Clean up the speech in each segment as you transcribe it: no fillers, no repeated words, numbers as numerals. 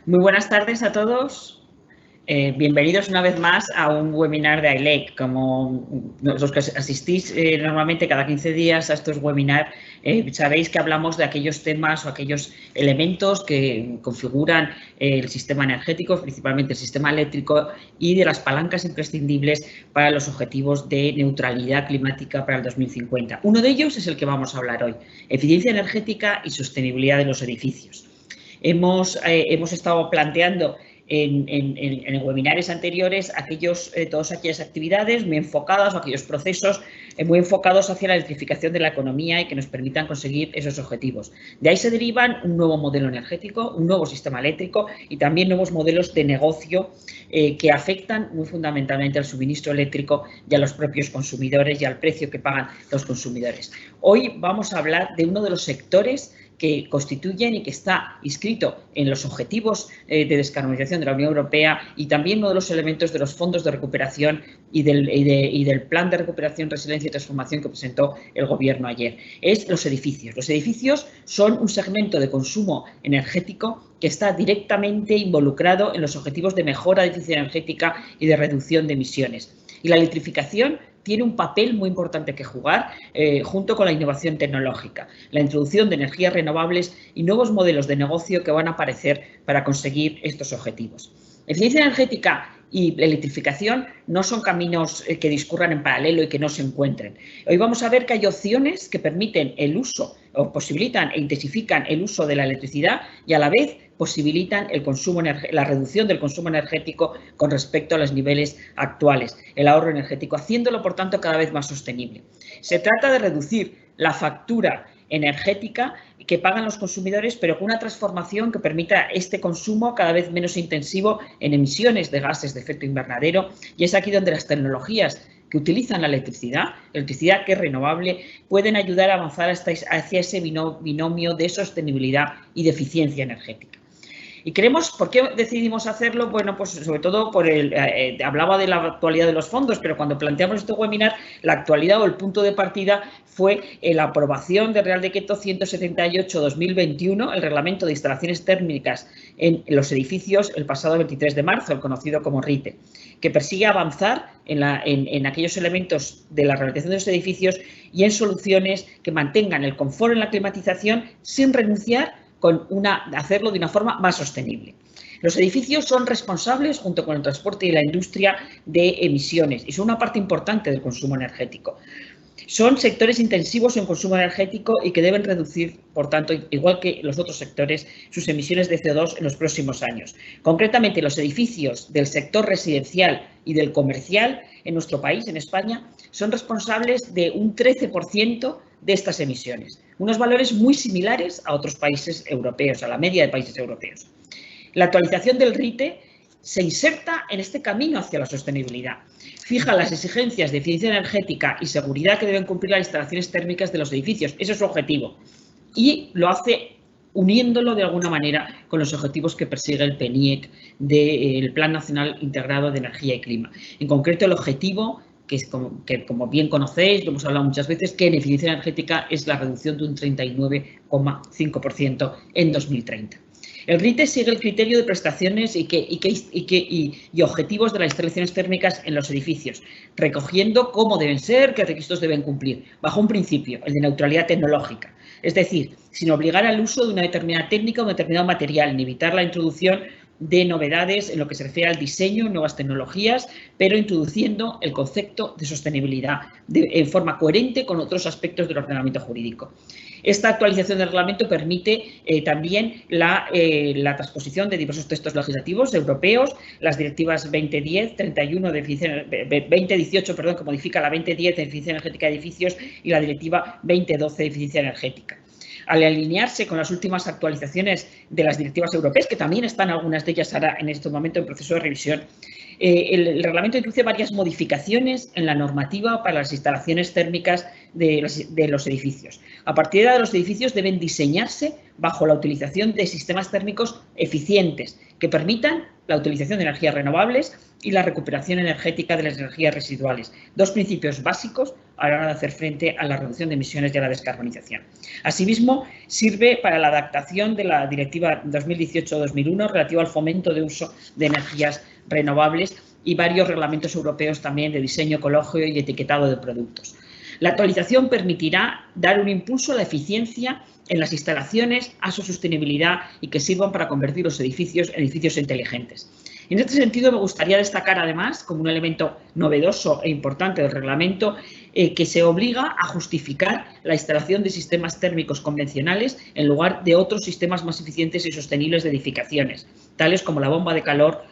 Muy buenas tardes a todos. Bienvenidos una vez más a un webinar de AILEC. Como los que asistís normalmente cada 15 días a estos webinars, sabéis que hablamos de aquellos temas o aquellos elementos que configuran el sistema energético, principalmente el sistema eléctrico, y de las palancas imprescindibles para los objetivos de neutralidad climática para el 2050. Uno de ellos es el que vamos a hablar hoy: eficiencia energética y sostenibilidad de los edificios. Hemos estado planteando en webinarios anteriores todas aquellas actividades muy enfocadas, o aquellos procesos muy enfocados hacia la electrificación de la economía y que nos permitan conseguir esos objetivos. De ahí se derivan un nuevo modelo energético, un nuevo sistema eléctrico y también nuevos modelos de negocio que afectan muy fundamentalmente al suministro eléctrico y a los propios consumidores y al precio que pagan los consumidores. Hoy vamos a hablar de uno de los sectores que constituyen y que está inscrito en los objetivos de descarbonización de la Unión Europea, y también uno de los elementos de los fondos de recuperación y del plan de recuperación, resiliencia y transformación que presentó el Gobierno ayer. Es los edificios. Los edificios son un segmento de consumo energético que está directamente involucrado en los objetivos de mejora de eficiencia energética y de reducción de emisiones. Y la electrificación tiene un papel muy importante que jugar junto con la innovación tecnológica, la introducción de energías renovables y nuevos modelos de negocio que van a aparecer para conseguir estos objetivos. Eficiencia energética y electrificación no son caminos que discurran en paralelo y que no se encuentren. Hoy vamos a ver que hay opciones que permiten el uso o posibilitan e intensifican el uso de la electricidad y a la vez posibilitan la reducción del consumo energético con respecto a los niveles actuales, el ahorro energético, haciéndolo, por tanto, cada vez más sostenible. Se trata de reducir la factura energética que pagan los consumidores, pero con una transformación que permita este consumo cada vez menos intensivo en emisiones de gases de efecto invernadero, y es aquí donde las tecnologías que utilizan la electricidad que es renovable, pueden ayudar a avanzar hacia ese binomio de sostenibilidad y de eficiencia energética. Y ¿por qué decidimos hacerlo? Bueno, pues sobre todo hablaba de la actualidad de los fondos, pero cuando planteamos este webinar, la actualidad o el punto de partida fue la aprobación del Real Decreto 178/2021, el Reglamento de Instalaciones Térmicas en los Edificios, el pasado 23 de marzo, el conocido como RITE, que persigue avanzar en aquellos elementos de la rehabilitación de los edificios y en soluciones que mantengan el confort en la climatización sin renunciar hacerlo de una forma más sostenible. Los edificios son responsables, junto con el transporte y la industria, de emisiones y son una parte importante del consumo energético. Son sectores intensivos en consumo energético y que deben reducir, por tanto, igual que los otros sectores, sus emisiones de CO2 en los próximos años. Concretamente, los edificios del sector residencial y del comercial en nuestro país, en España, son responsables de un 13% de estas emisiones, unos valores muy similares a otros países europeos, a la media de países europeos. La actualización del RITE se inserta en este camino hacia la sostenibilidad. Fija las exigencias de eficiencia energética y seguridad que deben cumplir las instalaciones térmicas de los edificios. Ese es su objetivo. Y lo hace uniéndolo de alguna manera con los objetivos que persigue el PNIEC del Plan Nacional Integrado de Energía y Clima. En concreto, el objetivo que como bien conocéis, lo hemos hablado muchas veces, que en eficiencia energética es la reducción de un 39,5% en 2030. El RITE sigue el criterio de prestaciones y objetivos de las instalaciones térmicas en los edificios, recogiendo cómo deben ser, qué requisitos deben cumplir, bajo un principio, el de neutralidad tecnológica. Es decir, sin obligar al uso de una determinada técnica o un determinado material, ni evitar la introducción de novedades en lo que se refiere al diseño, nuevas tecnologías, pero introduciendo el concepto de sostenibilidad en forma coherente con otros aspectos del ordenamiento jurídico. Esta actualización del reglamento permite también la transposición de diversos textos legislativos europeos, las directivas 2018, que modifica la 2010 de eficiencia energética de edificios, y la directiva 2012 de eficiencia energética. Al alinearse con las últimas actualizaciones de las directivas europeas, que también están algunas de ellas ahora en este momento en proceso de revisión, el reglamento introduce varias modificaciones en la normativa para las instalaciones térmicas de los edificios. A partir de ahora, los edificios deben diseñarse bajo la utilización de sistemas térmicos eficientes que permitan la utilización de energías renovables y la recuperación energética de las energías residuales, dos principios básicos a la hora de hacer frente a la reducción de emisiones y a la descarbonización. Asimismo, sirve para la adaptación de la Directiva 2018-2001 relativa al fomento de uso de energías renovables y varios reglamentos europeos también de diseño ecológico y etiquetado de productos. La actualización permitirá dar un impulso a la eficiencia en las instalaciones, a su sostenibilidad y que sirvan para convertir los edificios en edificios inteligentes. En este sentido, me gustaría destacar, además, como un elemento novedoso e importante del reglamento, que se obliga a justificar la instalación de sistemas térmicos convencionales en lugar de otros sistemas más eficientes y sostenibles de edificaciones, tales como la bomba de calor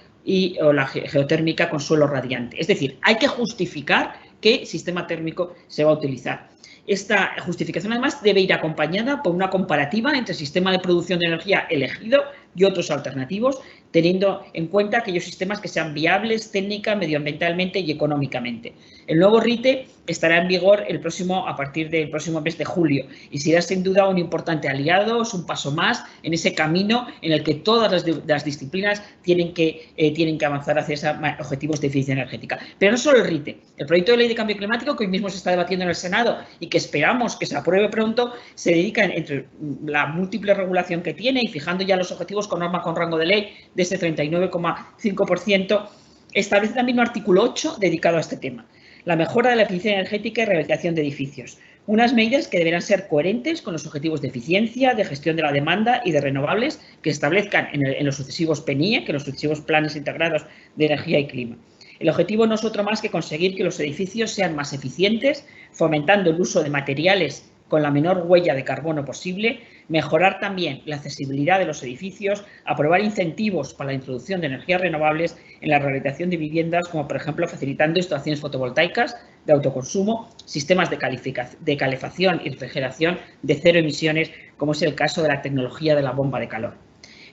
o la geotérmica con suelo radiante. Es decir, hay que justificar qué sistema térmico se va a utilizar. Esta justificación, además, debe ir acompañada por una comparativa entre el sistema de producción de energía elegido y otros alternativos, teniendo en cuenta aquellos sistemas que sean viables técnica, medioambientalmente y económicamente. El nuevo RITE estará en vigor a partir del próximo mes de julio y será sin duda un importante aliado, es un paso más en ese camino en el que todas las disciplinas tienen que avanzar hacia esos objetivos de eficiencia energética. Pero no solo el RITE, el proyecto de ley de cambio climático que hoy mismo se está debatiendo en el Senado y que esperamos que se apruebe pronto, se dedica, entre la múltiple regulación que tiene y fijando ya los objetivos con norma con rango de ley de ese 39,5%, establece también un artículo 8 dedicado a este tema. La mejora de la eficiencia energética y rehabilitación de edificios. Unas medidas que deberán ser coherentes con los objetivos de eficiencia, de gestión de la demanda y de renovables que establezcan en los sucesivos PNIE, que los sucesivos planes integrados de energía y clima. El objetivo no es otro más que conseguir que los edificios sean más eficientes, fomentando el uso de materiales con la menor huella de carbono posible, mejorar también la accesibilidad de los edificios, aprobar incentivos para la introducción de energías renovables en la rehabilitación de viviendas, como por ejemplo facilitando instalaciones fotovoltaicas de autoconsumo, sistemas de calefacción y refrigeración de cero emisiones, como es el caso de la tecnología de la bomba de calor.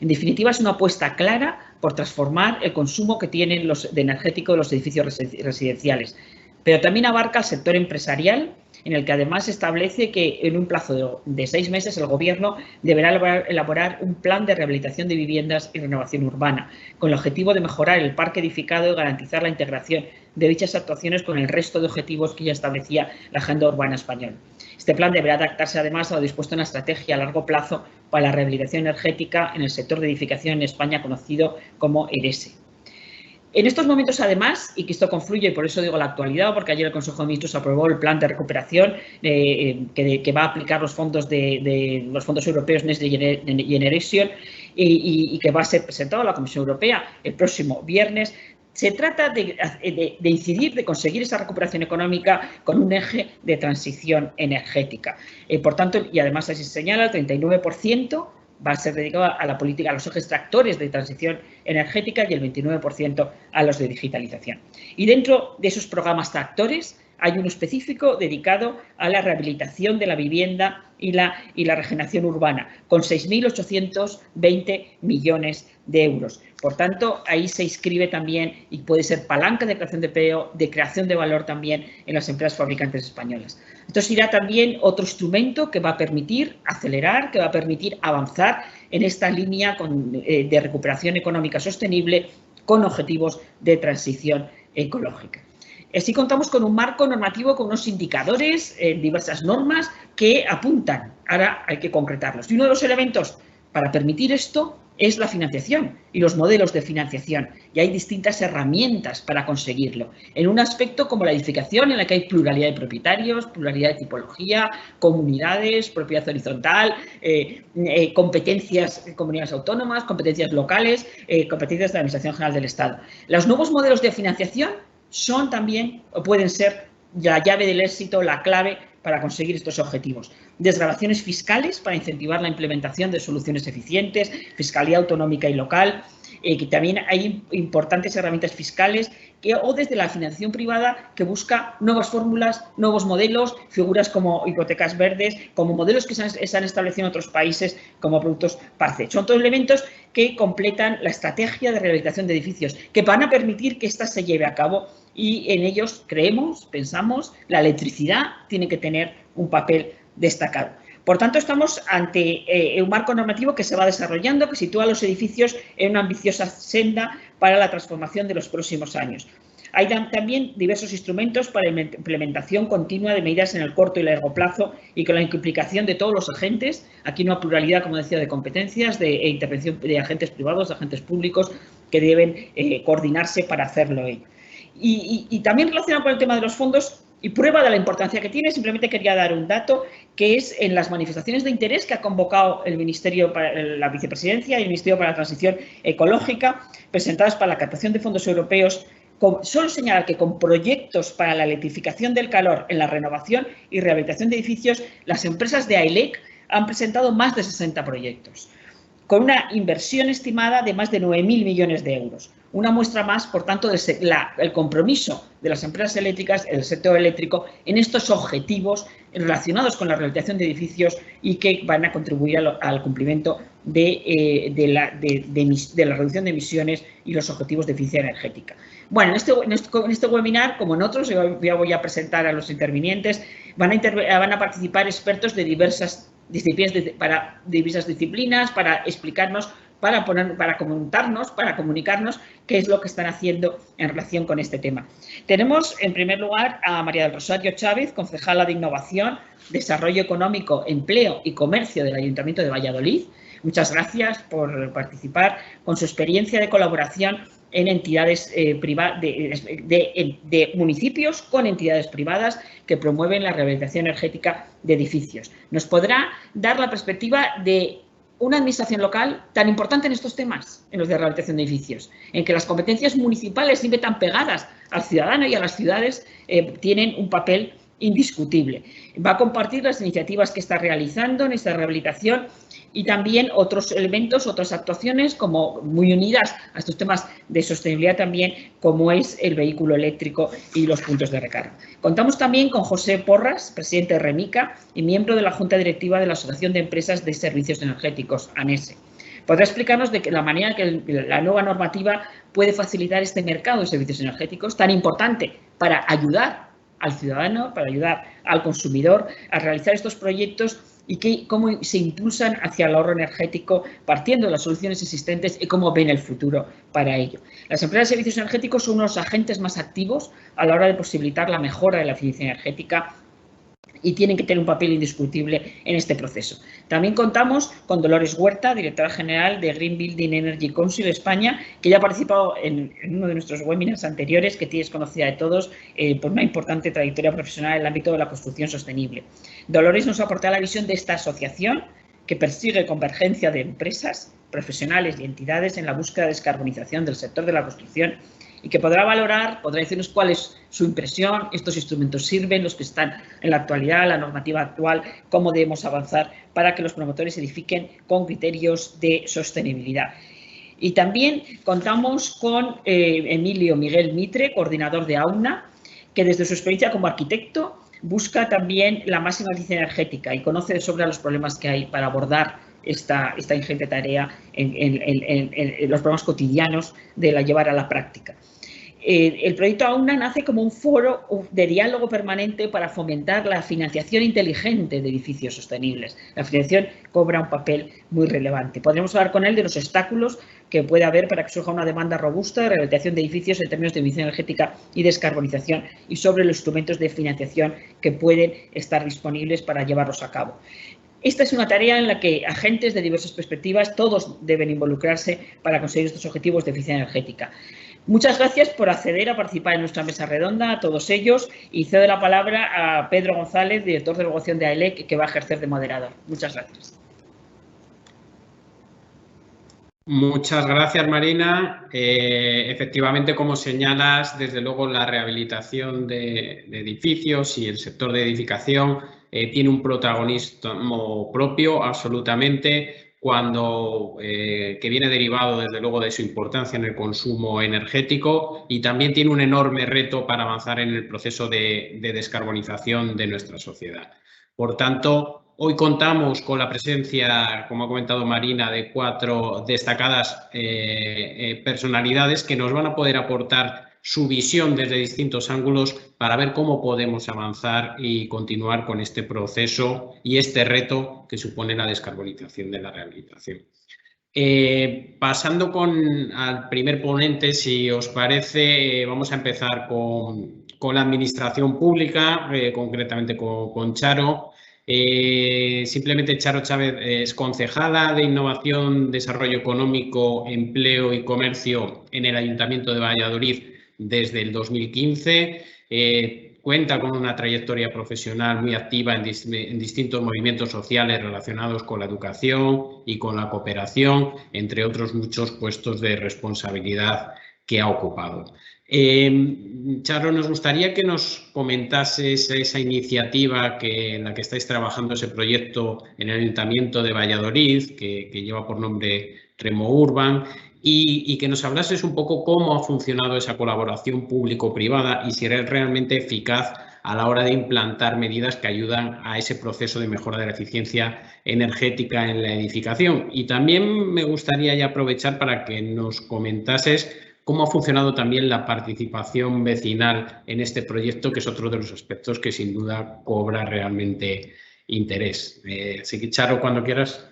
En definitiva, es una apuesta clara por transformar el consumo que tienen de energético de los edificios residenciales, pero también abarca el sector empresarial, en el que además establece que en un plazo de 6 meses el Gobierno deberá elaborar un plan de rehabilitación de viviendas y renovación urbana, con el objetivo de mejorar el parque edificado y garantizar la integración de dichas actuaciones con el resto de objetivos que ya establecía la Agenda Urbana Española. Este plan deberá adaptarse además a lo dispuesto en la estrategia a largo plazo para la rehabilitación energética en el sector de edificación en España, conocido como ERESE. En estos momentos, además, y que esto confluye, y por eso digo la actualidad, porque ayer el Consejo de Ministros aprobó el plan de recuperación que va a aplicar los fondos europeos Next Generation y que va a ser presentado a la Comisión Europea el próximo viernes. Se trata de incidir, de conseguir esa recuperación económica con un eje de transición energética. Por tanto, y además así se señala, el 39% va a ser dedicado a la política, a los ejes tractores de transición energética y el 29% a los de digitalización. Y dentro de esos programas tractores hay uno específico dedicado a la rehabilitación de la vivienda y la regeneración urbana, con 6.820 millones de euros. Por tanto, ahí se inscribe también y puede ser palanca de creación de empleo, de creación de valor también en las empresas fabricantes españolas. Esto será también otro instrumento que va a permitir acelerar, que va a permitir avanzar en esta línea de recuperación económica sostenible con objetivos de transición ecológica. Así contamos con un marco normativo con unos indicadores, diversas normas que apuntan. Ahora hay que concretarlos. Y uno de los elementos para permitir esto es la financiación y los modelos de financiación. Y hay distintas herramientas para conseguirlo. En un aspecto como la edificación, en la que hay pluralidad de propietarios, pluralidad de tipología, comunidades, propiedad horizontal, competencias, comunidades autónomas, competencias locales, competencias de la Administración General del Estado. Los nuevos modelos de financiación son también, o pueden ser, la llave del éxito, la clave para conseguir estos objetivos. Desgravaciones fiscales para incentivar la implementación de soluciones eficientes, fiscalía autonómica y local, que también hay importantes herramientas fiscales o desde la financiación privada que busca nuevas fórmulas, nuevos modelos, figuras como hipotecas verdes, como modelos que se han establecido en otros países como productos PACE. Son todos elementos que completan la estrategia de rehabilitación de edificios, que van a permitir que ésta se lleve a cabo y en ellos pensamos, la electricidad tiene que tener un papel destacado. Por tanto, estamos ante un marco normativo que se va desarrollando, que sitúa a los edificios en una ambiciosa senda para la transformación de los próximos años. Hay también diversos instrumentos para la implementación continua de medidas en el corto y largo plazo y con la implicación de todos los agentes. Aquí una pluralidad, como decía, de competencias, de intervención de agentes privados, de agentes públicos que deben coordinarse para hacerlo ello. Y también relacionado con el tema de los fondos, y prueba de la importancia que tiene, simplemente quería dar un dato, que es en las manifestaciones de interés que ha convocado el Ministerio, la Vicepresidencia y el Ministerio para la Transición Ecológica, presentadas para la captación de fondos europeos. Solo señalar que con proyectos para la electrificación del calor en la renovación y rehabilitación de edificios, las empresas de AILEC han presentado más de 60 proyectos, con una inversión estimada de más de 9.000 millones de euros. Una muestra más, por tanto, del compromiso de las empresas eléctricas, el sector eléctrico, en estos objetivos relacionados con la rehabilitación de edificios y que van a contribuir al cumplimiento de la reducción de emisiones y los objetivos de eficiencia energética. Bueno, en este webinar, como en otros, yo voy a presentar a los intervinientes, van a participar expertos de diversas disciplinas, para explicarnos, para comunicarnos qué es lo que están haciendo en relación con este tema. Tenemos, en primer lugar, a María del Rosario Chávez, concejala de Innovación, Desarrollo Económico, Empleo y Comercio del Ayuntamiento de Valladolid. Muchas gracias por participar, con su experiencia de colaboración en entidades de municipios con entidades privadas que promueven la rehabilitación energética de edificios. Nos podrá dar la perspectiva de una administración local tan importante en estos temas, en los de rehabilitación de edificios, en que las competencias municipales, siempre tan pegadas al ciudadano y a las ciudades, tienen un papel indiscutible. Va a compartir las iniciativas que está realizando en esta rehabilitación y también otros elementos, otras actuaciones como muy unidas a estos temas de sostenibilidad también, como es el vehículo eléctrico y los puntos de recarga. Contamos también con José Porras, presidente de REMICA y miembro de la Junta Directiva de la Asociación de Empresas de Servicios Energéticos, ANESE. Podrá explicarnos de la manera que la nueva normativa puede facilitar este mercado de servicios energéticos tan importante para ayudar al ciudadano, para ayudar al consumidor a realizar estos proyectos y cómo se impulsan hacia el ahorro energético partiendo de las soluciones existentes y cómo ven el futuro para ello. Las empresas de servicios energéticos son unos agentes más activos a la hora de posibilitar la mejora de la eficiencia energética y tienen que tener un papel indiscutible en este proceso. También contamos con Dolores Huerta, directora general de Green Building Energy Council España, que ya ha participado en uno de nuestros webinars anteriores, que es conocida de todos por una importante trayectoria profesional en el ámbito de la construcción sostenible. Dolores nos aporta la visión de esta asociación que persigue convergencia de empresas, profesionales y entidades en la búsqueda de descarbonización del sector de la construcción y que podrá decirnos cuál es su impresión, estos instrumentos sirven, los que están en la actualidad, la normativa actual, cómo debemos avanzar para que los promotores edifiquen con criterios de sostenibilidad. Y también contamos con Emilio Miguel Mitre, coordinador de AUNA, que desde su experiencia como arquitecto busca también la máxima eficiencia energética y conoce de sobra los problemas que hay para abordar esta ingente tarea en los problemas cotidianos de la llevar a la práctica. El proyecto AUNA nace como un foro de diálogo permanente para fomentar la financiación inteligente de edificios sostenibles. La financiación cobra un papel muy relevante. Podremos hablar con él de los obstáculos que puede haber para que surja una demanda robusta de rehabilitación de edificios en términos de eficiencia energética y descarbonización y sobre los instrumentos de financiación que pueden estar disponibles para llevarlos a cabo. Esta es una tarea en la que agentes de diversas perspectivas, todos deben involucrarse para conseguir estos objetivos de eficiencia energética. Muchas gracias por acceder a participar en nuestra mesa redonda, a todos ellos, y cedo la palabra a Pedro González, director de Evaluación de AILEC, que va a ejercer de moderador. Muchas gracias. Muchas gracias, Marina. Efectivamente, como señalas, desde luego la rehabilitación de edificios y el sector de edificación tiene un protagonismo propio absolutamente que viene derivado desde luego de su importancia en el consumo energético y también tiene un enorme reto para avanzar en el proceso de descarbonización de nuestra sociedad. Por tanto, hoy contamos con la presencia, como ha comentado Marina, de 4 destacadas personalidades que nos van a poder aportar su visión desde distintos ángulos para ver cómo podemos avanzar y continuar con este proceso y este reto que supone la descarbonización de la rehabilitación. Pasando al primer ponente, si os parece, vamos a empezar con la administración pública, concretamente con Charo. Simplemente Charo Chávez es concejala de Innovación, Desarrollo Económico, Empleo y Comercio en el Ayuntamiento de Valladolid desde el 2015. Cuenta con una trayectoria profesional muy activa en distintos movimientos sociales relacionados con la educación y con la cooperación, entre otros muchos puestos de responsabilidad que ha ocupado. Charo, nos gustaría que nos comentases esa iniciativa en la que estáis trabajando, ese proyecto en el Ayuntamiento de Valladolid, que lleva por nombre Remo Urban, y que nos hablases un poco cómo ha funcionado esa colaboración público-privada y si eres realmente eficaz a la hora de implantar medidas que ayudan a ese proceso de mejora de la eficiencia energética en la edificación. Y también me gustaría ya aprovechar para que nos comentases cómo ha funcionado también la participación vecinal en este proyecto, que es otro de los aspectos que sin duda cobra realmente interés. Así que, Charo, cuando quieras.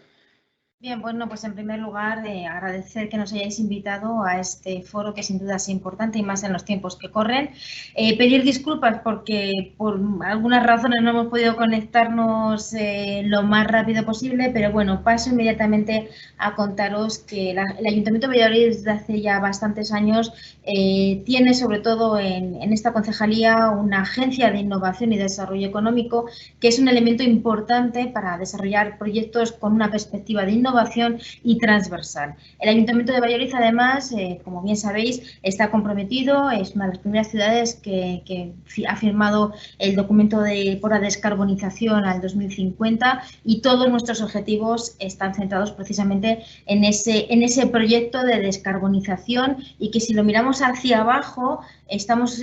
Bien, bueno, pues en primer lugar agradecer que nos hayáis invitado a este foro que sin duda es importante y más en los tiempos que corren. Pedir disculpas porque por algunas razones no hemos podido conectarnos lo más rápido posible, pero bueno, paso inmediatamente a contaros que el Ayuntamiento de Valladolid desde hace ya bastantes años tiene sobre todo en esta concejalía una agencia de innovación y desarrollo económico que es un elemento importante para desarrollar proyectos con una perspectiva de innovación y transversal. El Ayuntamiento de Valladolid, además, como bien sabéis, está comprometido, es una de las primeras ciudades que ha firmado el documento por la descarbonización al 2050 y todos nuestros objetivos están centrados precisamente en ese proyecto de descarbonización y que si lo miramos hacia abajo estamos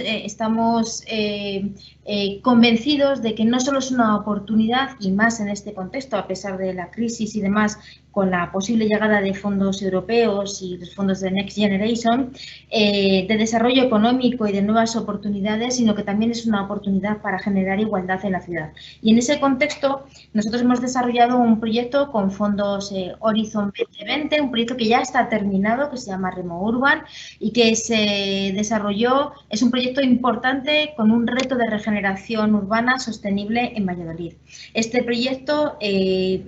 convencidos de que no solo es una oportunidad y más en este contexto, a pesar de la crisis y demás, con la posible llegada de fondos europeos y los fondos de Next Generation, de desarrollo económico y de nuevas oportunidades, sino que también es una oportunidad para generar igualdad en la ciudad. Y en ese contexto, nosotros hemos desarrollado un proyecto con fondos Horizon 2020, un proyecto que ya está terminado, que se llama Remo Urban y que se desarrolló, es un proyecto importante con un reto de regeneración urbana sostenible en Valladolid. Este proyecto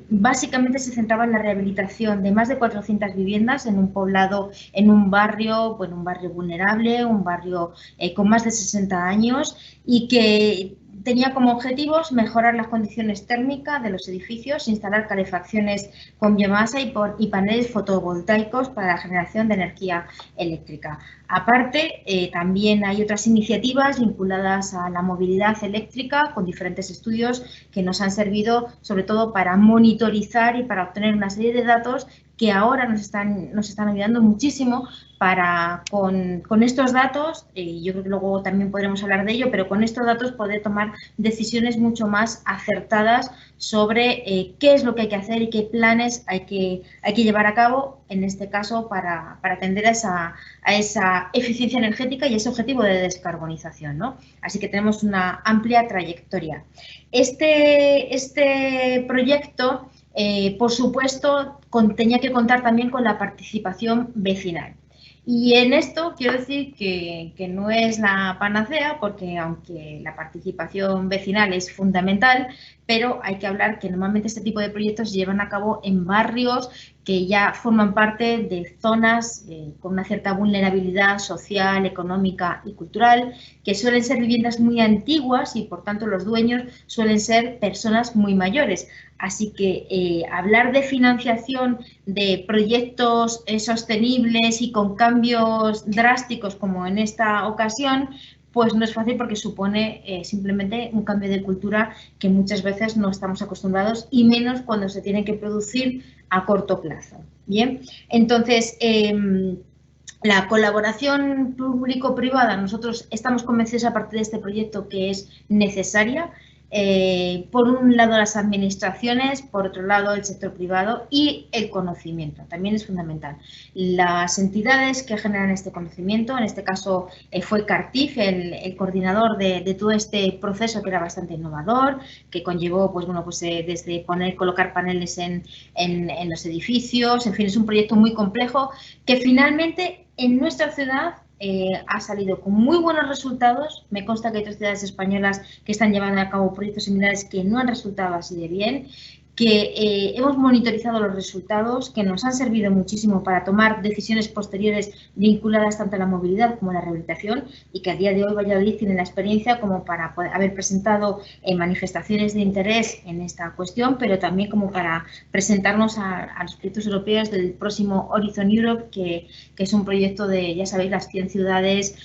básicamente se centraba en la rehabilitación de más de 400 viviendas en un poblado, en un barrio vulnerable, un barrio con más de 60 años y que tenía como objetivos mejorar las condiciones térmicas de los edificios, instalar calefacciones con biomasa y paneles fotovoltaicos para la generación de energía eléctrica. Aparte, también hay otras iniciativas vinculadas a la movilidad eléctrica con diferentes estudios que nos han servido sobre todo para monitorizar y para obtener una serie de datos que ahora nos están ayudando muchísimo para, con estos datos, yo creo que luego también podremos hablar de ello, pero con estos datos poder tomar decisiones mucho más acertadas sobre qué es lo que hay que hacer y qué planes hay que llevar a cabo, en este caso, para atender a esa eficiencia energética y ese objetivo de descarbonización, ¿no? Así que tenemos una amplia trayectoria. Este proyecto, por supuesto, tenía que contar también con la participación vecinal. Y en esto quiero decir que no es la panacea, porque aunque la participación vecinal es fundamental, pero hay que hablar que normalmente este tipo de proyectos se llevan a cabo en barrios que ya forman parte de zonas con una cierta vulnerabilidad social, económica y cultural, que suelen ser viviendas muy antiguas y por tanto los dueños suelen ser personas muy mayores. Así que hablar de financiación de proyectos sostenibles y con cambios drásticos como en esta ocasión, pues no es fácil porque supone simplemente un cambio de cultura que muchas veces no estamos acostumbrados y menos cuando se tiene que producir a corto plazo. Bien, entonces la colaboración público-privada, nosotros estamos convencidos a partir de este proyecto que es necesaria. por un lado las administraciones, por otro lado el sector privado y el conocimiento, también es fundamental. Las entidades que generan este conocimiento, en este caso fue Cartif el coordinador de todo este proceso que era bastante innovador, que conllevó desde colocar paneles en los edificios, en fin, es un proyecto muy complejo que finalmente en nuestra ciudad ha salido con muy buenos resultados. Me consta que hay otras ciudades españolas que están llevando a cabo proyectos similares que no han resultado así de bien, que hemos monitorizado los resultados, que nos han servido muchísimo para tomar decisiones posteriores vinculadas tanto a la movilidad como a la rehabilitación y que a día de hoy Valladolid tiene la experiencia como para poder haber presentado manifestaciones de interés en esta cuestión, pero también como para presentarnos a los proyectos europeos del próximo Horizon Europe, que es un proyecto de, ya sabéis, las 100 ciudades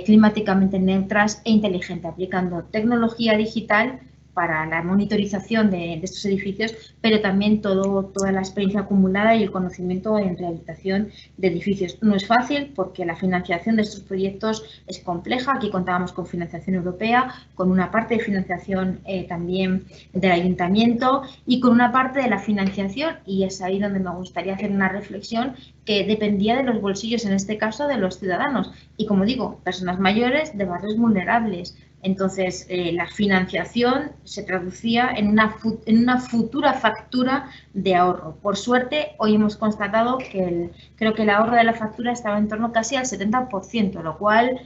climáticamente neutras e inteligentes, aplicando tecnología digital para la monitorización de estos edificios, pero también toda la experiencia acumulada y el conocimiento en rehabilitación de edificios. No es fácil porque la financiación de estos proyectos es compleja. Aquí contábamos con financiación europea, con una parte de financiación también del ayuntamiento y con una parte de la financiación, y es ahí donde me gustaría hacer una reflexión, que dependía de los bolsillos, en este caso de los ciudadanos, y como digo, personas mayores de barrios vulnerables. Entonces, la financiación se traducía en una futura factura de ahorro. Por suerte, hoy hemos constatado que creo que el ahorro de la factura estaba en torno casi al 70%, lo cual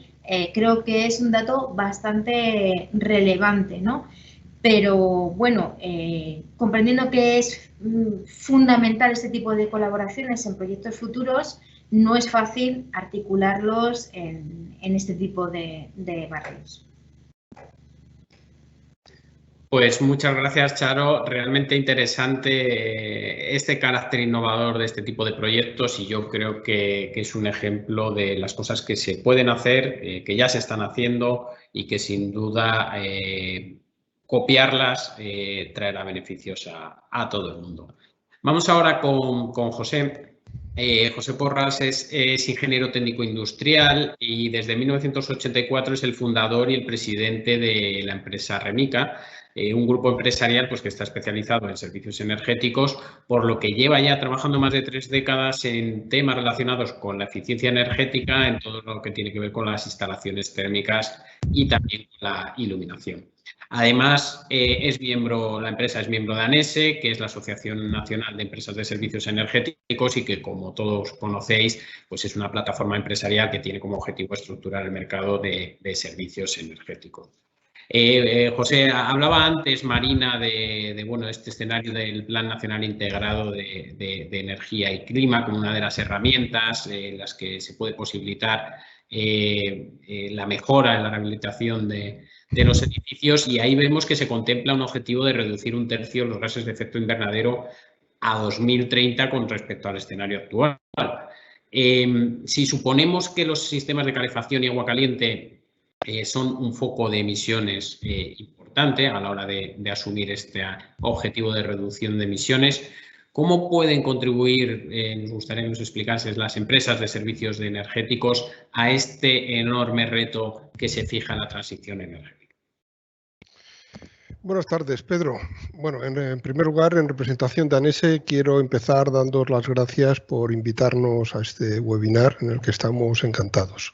creo que es un dato bastante relevante, ¿no? Pero bueno, comprendiendo que es fundamental este tipo de colaboraciones en proyectos futuros, no es fácil articularlos en este tipo de barrios. Pues muchas gracias, Charo. Realmente interesante este carácter innovador de este tipo de proyectos, y yo creo que es un ejemplo de las cosas que se pueden hacer, que ya se están haciendo y que sin duda copiarlas traerá beneficios a todo el mundo. Vamos ahora con José. José Porras es ingeniero técnico industrial y desde 1984 es el fundador y el presidente de la empresa Remica, un grupo empresarial que está especializado en servicios energéticos, por lo que lleva ya trabajando más de 3 décadas en temas relacionados con la eficiencia energética, en todo lo que tiene que ver con las instalaciones térmicas y también con la iluminación. Además, la empresa es miembro de ANESE, que es la Asociación Nacional de Empresas de Servicios Energéticos, y que, como todos conocéis, es una plataforma empresarial que tiene como objetivo estructurar el mercado de servicios energéticos. José, hablaba antes Marina de este escenario del Plan Nacional Integrado de Energía y Clima como una de las herramientas en las que se puede posibilitar la mejora en la rehabilitación de los edificios, y ahí vemos que se contempla un objetivo de reducir 1/3 los gases de efecto invernadero a 2030 con respecto al escenario actual. Si suponemos que los sistemas de calefacción y agua caliente son un foco de emisiones importante a la hora de asumir este objetivo de reducción de emisiones, ¿cómo pueden contribuir, nos gustaría que nos explicases, las empresas de servicios energéticos a este enorme reto que se fija en la transición energética? Buenas tardes, Pedro. Bueno, en primer lugar, en representación de ANESE, quiero empezar dando las gracias por invitarnos a este webinar en el que estamos encantados.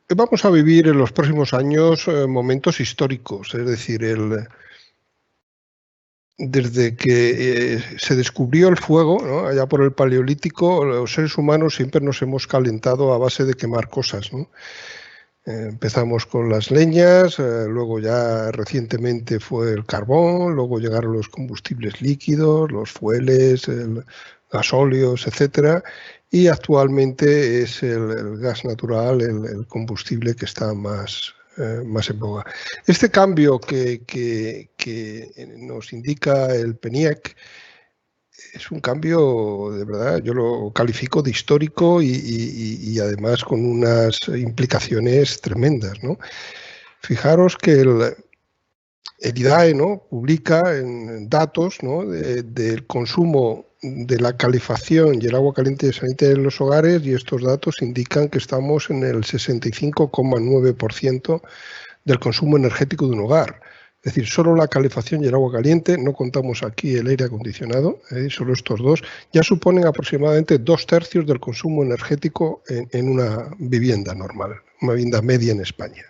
Vamos a vivir en los próximos años momentos históricos, es decir, desde que se descubrió el fuego, ¿no?, allá por el Paleolítico, los seres humanos siempre nos hemos calentado a base de quemar cosas, ¿no? Empezamos con las leñas, luego ya recientemente fue el carbón, luego llegaron los combustibles líquidos, los fueles, el gasóleos, etcétera, y actualmente es el gas natural, el combustible que está más en boga. Este cambio que nos indica el PNIEC es un cambio, de verdad, yo lo califico de histórico y además con unas implicaciones tremendas, ¿no? Fijaros que el IDAE, ¿no?, publica en datos, ¿no?, del consumo de la calefacción y el agua caliente sanitaria en los hogares, y estos datos indican que estamos en el 65,9% del consumo energético de un hogar. Es decir, solo la calefacción y el agua caliente, no contamos aquí el aire acondicionado, solo estos dos, ya suponen aproximadamente 2/3 del consumo energético en una vivienda normal, una vivienda media en España.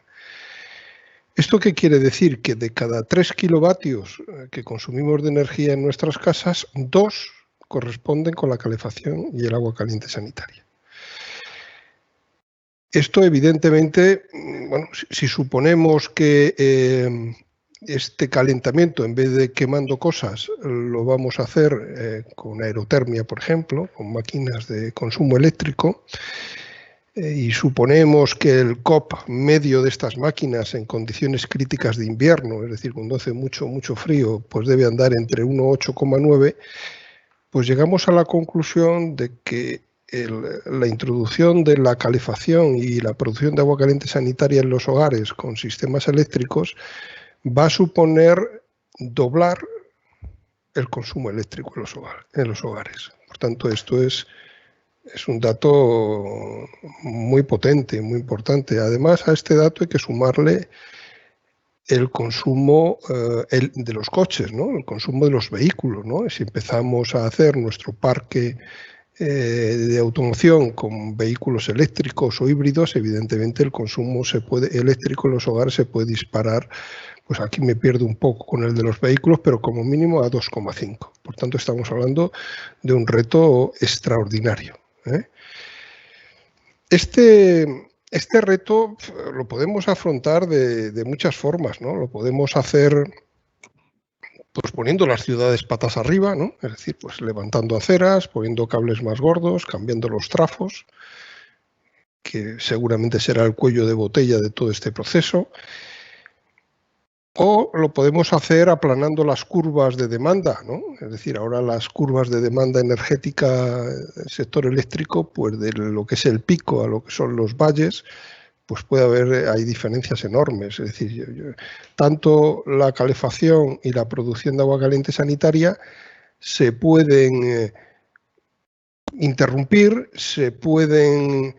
¿Esto qué quiere decir? Que de cada 3 kilovatios que consumimos de energía en nuestras casas, 2 corresponden con la calefacción y el agua caliente sanitaria. Esto evidentemente, bueno, si suponemos que este calentamiento, en vez de quemando cosas, lo vamos a hacer con aerotermia, por ejemplo, con máquinas de consumo eléctrico, y suponemos que el COP medio de estas máquinas en condiciones críticas de invierno, es decir, cuando hace mucho frío, pues debe andar entre 1,8,9, pues llegamos a la conclusión de que la introducción de la calefacción y la producción de agua caliente sanitaria en los hogares con sistemas eléctricos va a suponer doblar el consumo eléctrico en los hogares. Por tanto, esto es un dato muy potente, muy importante. Además, a este dato hay que sumarle el consumo de los coches, ¿no? El consumo de los vehículos, ¿no? Si empezamos a hacer nuestro parque de automoción con vehículos eléctricos o híbridos, evidentemente el consumo eléctrico en los hogares se puede disparar. Pues aquí me pierdo un poco con el de los vehículos, pero como mínimo a 2,5. Por tanto, estamos hablando de un reto extraordinario. Este reto lo podemos afrontar de muchas formas, ¿no? Lo podemos hacer pues poniendo las ciudades patas arriba, ¿no? Es decir, pues levantando aceras, poniendo cables más gordos, cambiando los trafos, que seguramente será el cuello de botella de todo este proceso. O lo podemos hacer aplanando las curvas de demanda, ¿no? Es decir, ahora las curvas de demanda energética del sector eléctrico, pues de lo que es el pico a lo que son los valles, pues hay diferencias enormes. Es decir, tanto la calefacción y la producción de agua caliente sanitaria se pueden interrumpir, se pueden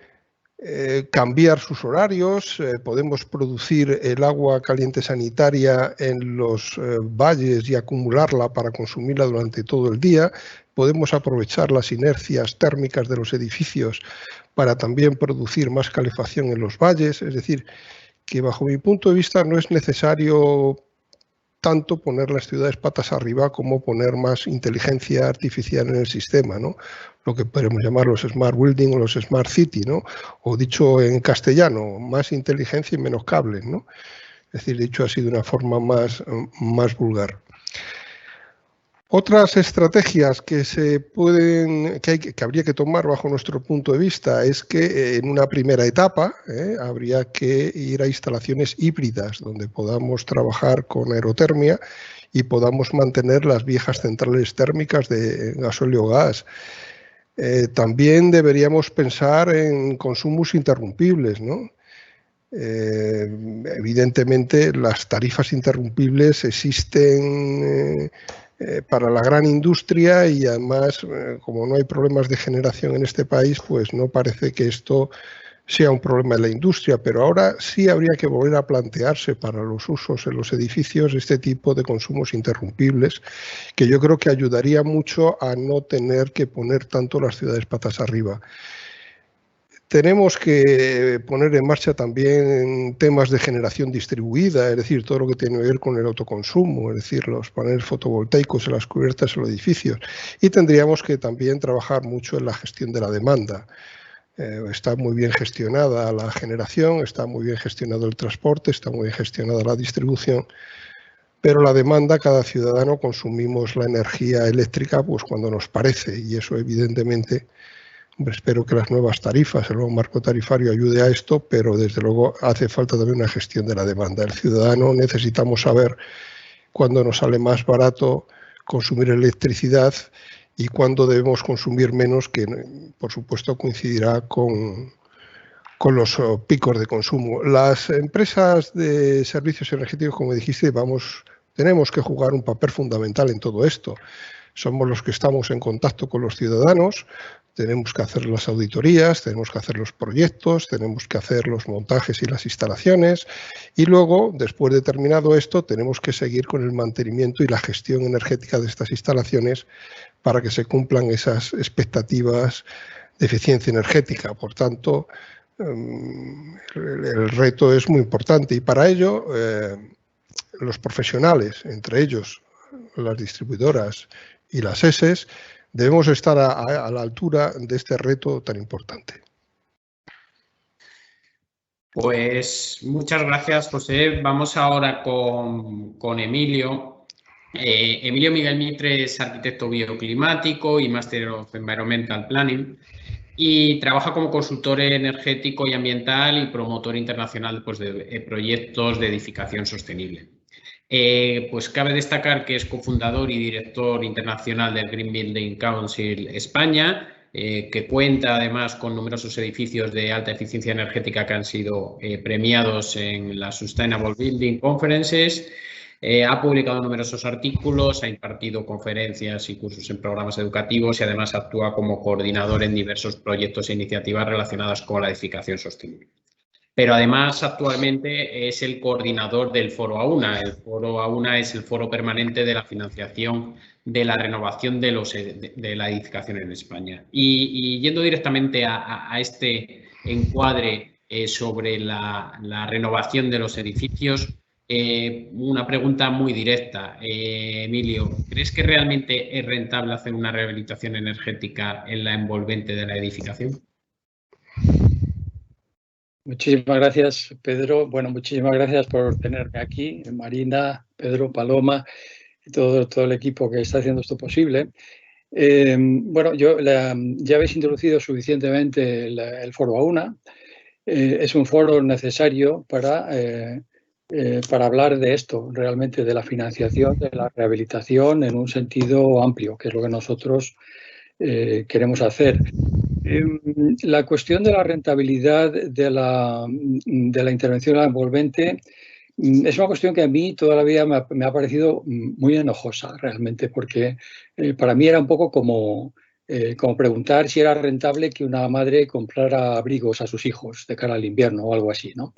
cambiar sus horarios, podemos producir el agua caliente sanitaria en los valles y acumularla para consumirla durante todo el día, podemos aprovechar las inercias térmicas de los edificios para también producir más calefacción en los valles, es decir, que bajo mi punto de vista no es necesario tanto poner las ciudades patas arriba como poner más inteligencia artificial en el sistema, ¿no? Lo que podemos llamar los Smart Building o los Smart City, ¿no? O dicho en castellano, más inteligencia y menos cables, ¿no? Es decir, dicho así de una forma más vulgar. Otras estrategias que habría que tomar bajo nuestro punto de vista es que en una primera etapa habría que ir a instalaciones híbridas donde podamos trabajar con aerotermia y podamos mantener las viejas centrales térmicas de gasóleo o gas. También deberíamos pensar en consumos interrumpibles, ¿no? Evidentemente las tarifas interrumpibles existen para la gran industria y además, como no hay problemas de generación en este país, pues no parece que esto sea un problema de la industria, pero ahora sí habría que volver a plantearse para los usos en los edificios este tipo de consumos interrumpibles, que yo creo que ayudaría mucho a no tener que poner tanto las ciudades patas arriba. Tenemos que poner en marcha también temas de generación distribuida, es decir, todo lo que tiene que ver con el autoconsumo, es decir, los paneles fotovoltaicos en las cubiertas de los edificios. Y tendríamos que también trabajar mucho en la gestión de la demanda. Está muy bien gestionada la generación, está muy bien gestionado el transporte, está muy bien gestionada la distribución, pero la demanda, cada ciudadano consumimos la energía eléctrica pues cuando nos parece, y eso evidentemente... Espero que las nuevas tarifas, el nuevo marco tarifario ayude a esto, pero desde luego hace falta también una gestión de la demanda. El ciudadano necesitamos saber cuándo nos sale más barato consumir electricidad y cuándo debemos consumir menos, que por supuesto coincidirá con los picos de consumo. Las empresas de servicios energéticos, como dijiste, tenemos que jugar un papel fundamental en todo esto. somos los que estamos en contacto con los ciudadanos, tenemos que hacer las auditorías, tenemos que hacer los proyectos, tenemos que hacer los montajes y las instalaciones y luego, después de terminado esto, tenemos que seguir con el mantenimiento y la gestión energética de estas instalaciones para que se cumplan esas expectativas de eficiencia energética. Por tanto, el reto es muy importante y para ello los profesionales, entre ellos las distribuidoras y las ESES, debemos estar a la altura de este reto tan importante. Pues muchas gracias, José. Vamos ahora con Emilio. Emilio Miguel Mitre es arquitecto bioclimático y Master of Environmental Planning y trabaja como consultor energético y ambiental y promotor internacional de proyectos de edificación sostenible. Pues cabe destacar que es cofundador y director internacional del Green Building Council España, que cuenta además con numerosos edificios de alta eficiencia energética que han sido premiados en las Sustainable Building Conferences. Ha publicado numerosos artículos, ha impartido conferencias y cursos en programas educativos y además actúa como coordinador en diversos proyectos e iniciativas relacionadas con la edificación sostenible. Pero además actualmente es el coordinador del Foro AUNA. El Foro AUNA es el foro permanente de la financiación de la renovación de la edificación en España. Y yendo directamente a este encuadre sobre la renovación de los edificios, una pregunta muy directa. Emilio, ¿crees que realmente es rentable hacer una rehabilitación energética en la envolvente de la edificación? Muchísimas gracias, Pedro. Bueno, muchísimas gracias por tenerme aquí, Marina, Pedro, Paloma y todo el equipo que está haciendo esto posible. Bueno, ya habéis introducido suficientemente el foro AUNA. Es un foro necesario para hablar de esto, realmente de la financiación, de la rehabilitación en un sentido amplio, que es lo que nosotros queremos hacer. La cuestión de la rentabilidad de la intervención envolvente es una cuestión que a mí toda la vida me ha parecido muy enojosa realmente, porque para mí era un poco como preguntar si era rentable que una madre comprara abrigos a sus hijos de cara al invierno o algo así, ¿no?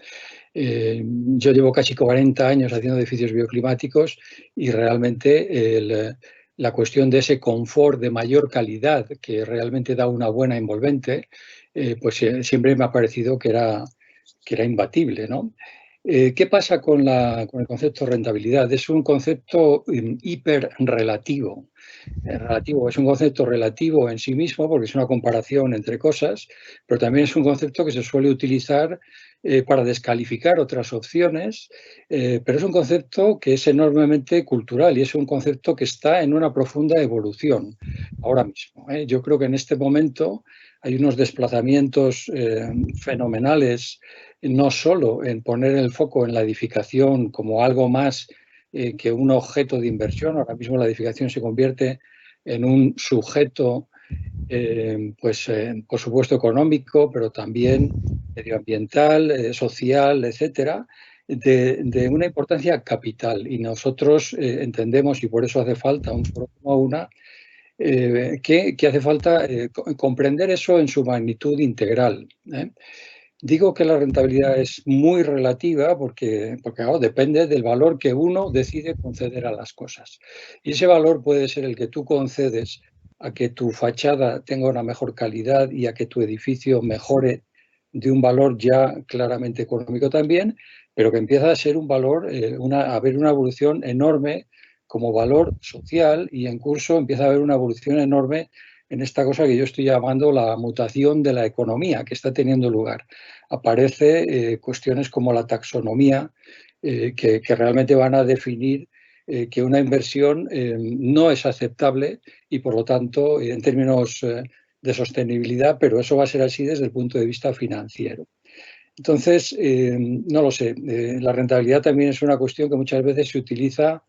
Yo llevo casi 40 años haciendo edificios bioclimáticos y realmente la cuestión de ese confort de mayor calidad que realmente da una buena envolvente, pues siempre me ha parecido que era imbatible, ¿no? ¿Qué pasa con el concepto de rentabilidad? Es un concepto hiperrelativo. Es un concepto relativo en sí mismo porque es una comparación entre cosas, pero también es un concepto que se suele utilizar para descalificar otras opciones, pero es un concepto que es enormemente cultural y es un concepto que está en una profunda evolución ahora mismo. Yo creo que en este momento hay unos desplazamientos fenomenales, no solo en poner el foco en la edificación como algo más que un objeto de inversión. Ahora mismo la edificación se convierte en un sujeto, por supuesto económico, pero también medioambiental, social, etcétera, de una importancia capital. Y nosotros entendemos, y por eso hace falta un foro como AUNA, que hace falta comprender eso en su magnitud integral. Digo que la rentabilidad es muy relativa porque claro, depende del valor que uno decide conceder a las cosas. Y ese valor puede ser el que tú concedes a que tu fachada tenga una mejor calidad y a que tu edificio mejore de un valor ya claramente económico también, pero que empieza a ser un valor, a haber una evolución enorme como valor social y en curso empieza a haber una evolución enorme en esta cosa que yo estoy llamando la mutación de la economía que está teniendo lugar. Aparece cuestiones como la taxonomía que realmente van a definir que una inversión no es aceptable y por lo tanto en términos de sostenibilidad, pero eso va a ser así desde el punto de vista financiero. Entonces, no lo sé, la rentabilidad también es una cuestión que muchas veces se utiliza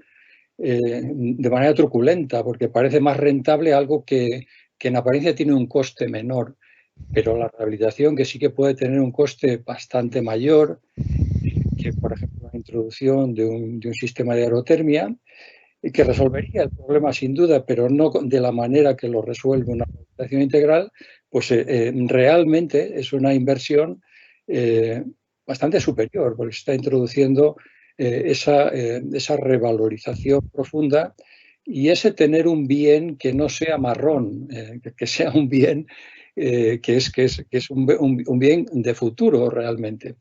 de manera truculenta porque parece más rentable algo que en apariencia tiene un coste menor, pero la rehabilitación que sí que puede tener un coste bastante mayor que, por ejemplo, la introducción de un sistema de aerotermia, que resolvería el problema sin duda, pero no de la manera que lo resuelve una rehabilitación integral, pues realmente es una inversión bastante superior, porque se está introduciendo esa revalorización profunda y ese tener un bien que no sea marrón, que sea un bien que es un bien de futuro realmente.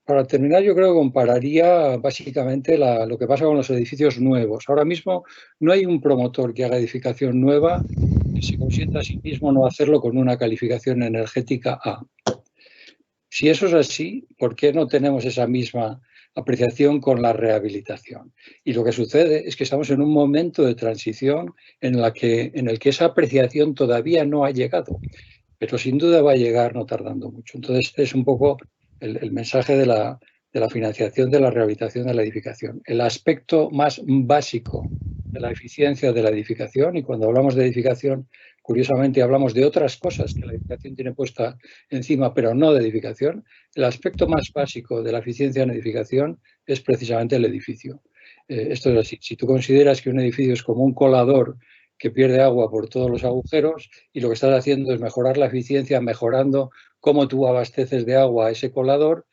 Para terminar, yo creo que compararía básicamente lo que pasa con los edificios nuevos. Ahora mismo no hay un promotor que haga edificación nueva que se consienta a sí mismo no hacerlo con una calificación energética A. Si eso es así, ¿por qué no tenemos esa misma apreciación con la rehabilitación? Y lo que sucede es que estamos en un momento de transición en el que esa apreciación todavía no ha llegado, pero sin duda va a llegar no tardando mucho. Entonces, es un poco el mensaje de la financiación de la rehabilitación de la edificación. El aspecto más básico de la eficiencia de la edificación, y cuando hablamos de edificación, curiosamente hablamos de otras cosas que la edificación tiene puesta encima, pero no de edificación. El aspecto más básico de la eficiencia en edificación es precisamente el edificio. Esto es así. Si tú consideras que un edificio es como un colador que pierde agua por todos los agujeros y lo que estás haciendo es mejorar la eficiencia, mejorando cómo tú abasteces de agua a ese colador,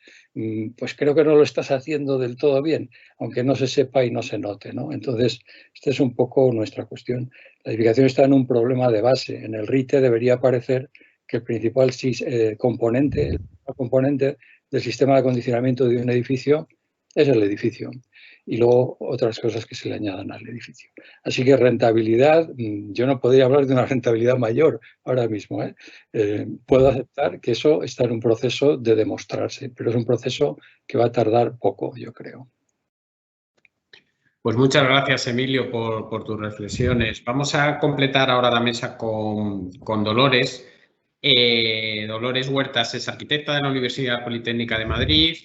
pues creo que no lo estás haciendo del todo bien, aunque no se sepa y no se note, ¿no? Entonces, esta es un poco nuestra cuestión. La edificación está en un problema de base. En el RITE debería aparecer que el principal componente del sistema de acondicionamiento de un edificio es el edificio. Y luego otras cosas que se le añadan al edificio. Así que rentabilidad, yo no podría hablar de una rentabilidad mayor ahora mismo. Puedo aceptar que eso está en un proceso de demostrarse, pero es un proceso que va a tardar poco, yo creo. Pues muchas gracias, Emilio, por tus reflexiones. Vamos a completar ahora la mesa con Dolores. Dolores Huertas es arquitecta de la Universidad Politécnica de Madrid,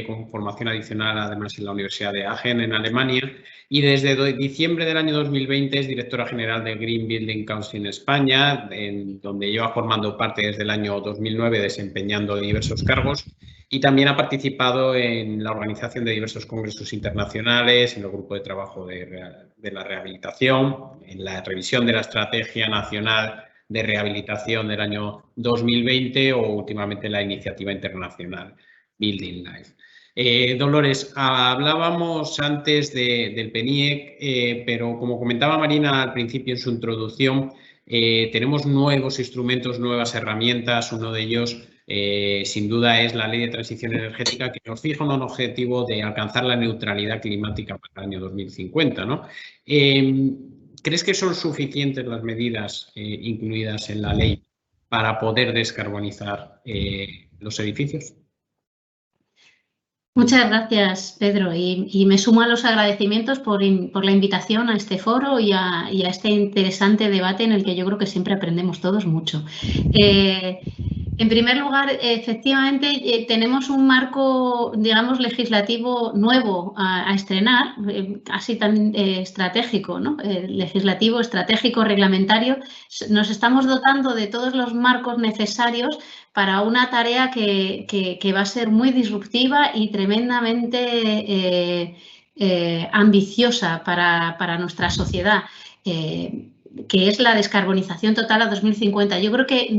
con formación adicional además en la Universidad de Aachen en Alemania, y desde diciembre del año 2020 es directora general de Green Building Council en España, donde lleva formando parte desde el año 2009 desempeñando diversos cargos, y también ha participado en la organización de diversos congresos internacionales, en el grupo de trabajo de la rehabilitación, en la revisión de la Estrategia Nacional de Rehabilitación del año 2020 o últimamente la iniciativa internacional Building Life. Dolores, hablábamos antes del PNIEC, pero como comentaba Marina al principio en su introducción, tenemos nuevos instrumentos, nuevas herramientas. Uno de ellos, sin duda, es la Ley de Transición Energética, que nos fija un objetivo de alcanzar la neutralidad climática para el año 2050, ¿no? ¿Crees que son suficientes las medidas incluidas en la ley para poder descarbonizar los edificios? Muchas gracias, Pedro, y me sumo a los agradecimientos por la invitación a este foro y a este interesante debate en el que yo creo que siempre aprendemos todos mucho. En primer lugar, efectivamente, tenemos un marco, digamos, legislativo nuevo a estrenar, así también estratégico, ¿no? Legislativo, estratégico, reglamentario. Nos estamos dotando de todos los marcos necesarios para una tarea que va a ser muy disruptiva y tremendamente ambiciosa para nuestra sociedad. Que es la descarbonización total a 2050. Yo creo que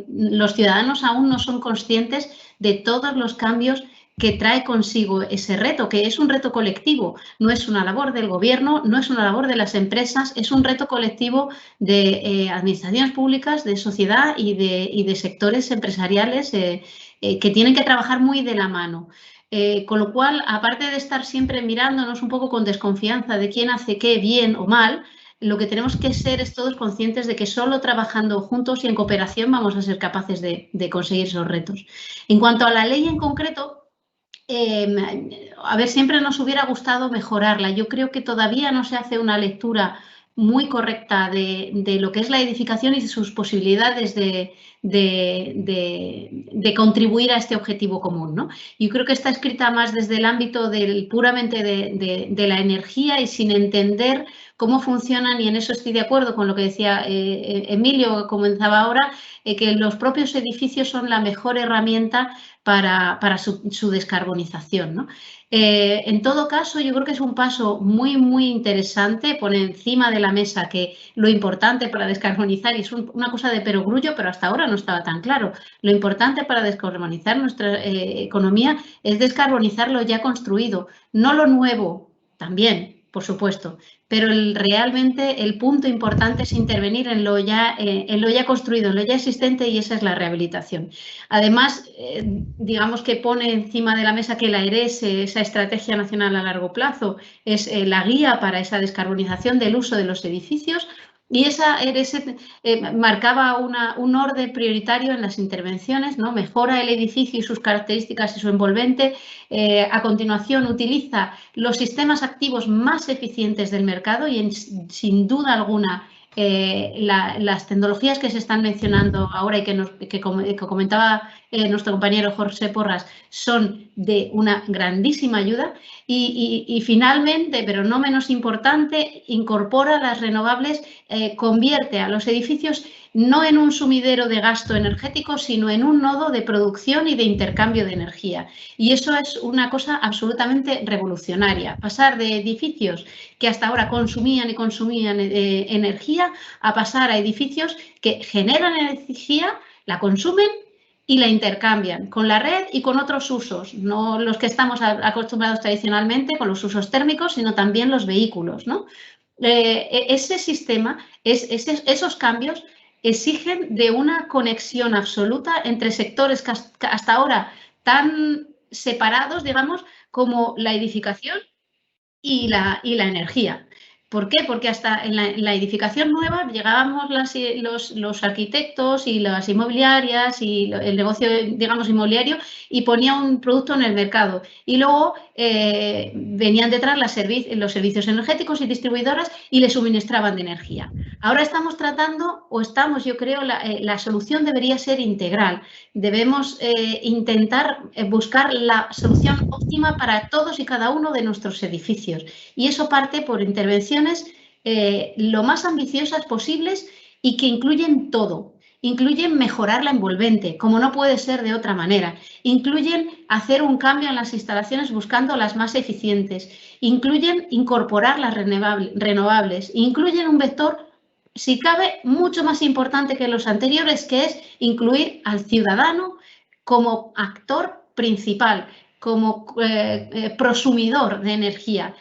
los ciudadanos aún no son conscientes de todos los cambios que trae consigo ese reto, que es un reto colectivo, no es una labor del gobierno, no es una labor de las empresas, es un reto colectivo de administraciones públicas, de sociedad y de sectores empresariales que tienen que trabajar muy de la mano. Con lo cual, aparte de estar siempre mirándonos un poco con desconfianza de quién hace qué bien o mal, lo que tenemos que ser es todos conscientes de que solo trabajando juntos y en cooperación vamos a ser capaces de conseguir esos retos. En cuanto a la ley en concreto, a ver, siempre nos hubiera gustado mejorarla. Yo creo que todavía no se hace una lectura muy correcta de lo que es la edificación y de sus posibilidades de contribuir a este objetivo común, ¿no? Yo creo que está escrita más desde el ámbito puramente de la energía y sin entender cómo funcionan, y en eso estoy de acuerdo con lo que decía Emilio, que comenzaba ahora, que los propios edificios son la mejor herramienta para su descarbonización, ¿no? En todo caso, yo creo que es un paso muy, muy interesante, pone encima de la mesa que lo importante para descarbonizar, y es una cosa de perogrullo, pero hasta ahora no estaba tan claro, lo importante para descarbonizar nuestra economía es descarbonizar lo ya construido, no lo nuevo, también, por supuesto, pero realmente el punto importante es intervenir en lo ya construido, en lo ya existente, y esa es la rehabilitación. Además, digamos que pone encima de la mesa que la ERES, esa Estrategia Nacional a Largo Plazo, es la guía para esa descarbonización del uso de los edificios, y esa ERES marcaba un orden prioritario en las intervenciones, ¿no? Mejora el edificio y sus características y su envolvente. A continuación, utiliza los sistemas activos más eficientes del mercado y, sin duda alguna, las tecnologías que se están mencionando ahora y que comentaba nuestro compañero José Porras son de una grandísima ayuda. Y finalmente, pero no menos importante, incorpora las renovables, convierte a los edificios no en un sumidero de gasto energético, sino en un nodo de producción y de intercambio de energía. Y eso es una cosa absolutamente revolucionaria. Pasar de edificios que hasta ahora consumían energía a pasar a edificios que generan energía, la consumen y la intercambian con la red y con otros usos, no los que estamos acostumbrados tradicionalmente con los usos térmicos, sino también los vehículos, ¿no? Ese sistema, esos cambios exigen de una conexión absoluta entre sectores que hasta ahora tan separados, digamos, como la edificación y la energía. ¿Por qué? Porque hasta en la edificación nueva llegábamos los arquitectos y las inmobiliarias y el negocio, digamos, inmobiliario, y ponía un producto en el mercado. Y luego venían detrás los servicios energéticos y distribuidoras y le suministraban de energía. Ahora estamos yo creo, la solución debería ser integral. Debemos intentar buscar la solución óptima para todos y cada uno de nuestros edificios. Y eso parte por intervenciones lo más ambiciosas posibles y que incluyen todo. Incluyen mejorar la envolvente, como no puede ser de otra manera. Incluyen hacer un cambio en las instalaciones buscando las más eficientes. Incluyen incorporar las renovables. Incluyen un vector, si cabe, mucho más importante que los anteriores, que es incluir al ciudadano como actor principal, como prosumidor de energía,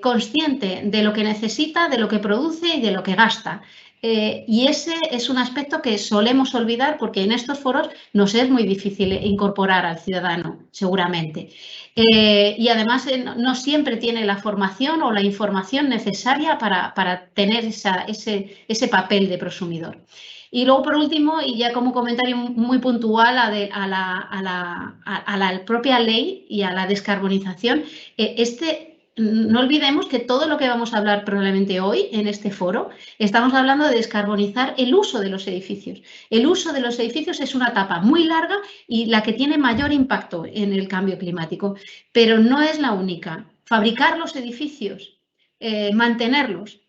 consciente de lo que necesita, de lo que produce y de lo que gasta. Y ese es un aspecto que solemos olvidar porque en estos foros nos es muy difícil incorporar al ciudadano, seguramente. Y además no siempre tiene la formación o la información necesaria para tener ese papel de prosumidor. Y luego, por último, y ya como comentario muy puntual a la propia ley y a la descarbonización, no olvidemos que todo lo que vamos a hablar probablemente hoy en este foro, estamos hablando de descarbonizar el uso de los edificios. El uso de los edificios es una etapa muy larga y la que tiene mayor impacto en el cambio climático, pero no es la única. Fabricar los edificios, mantenerlos,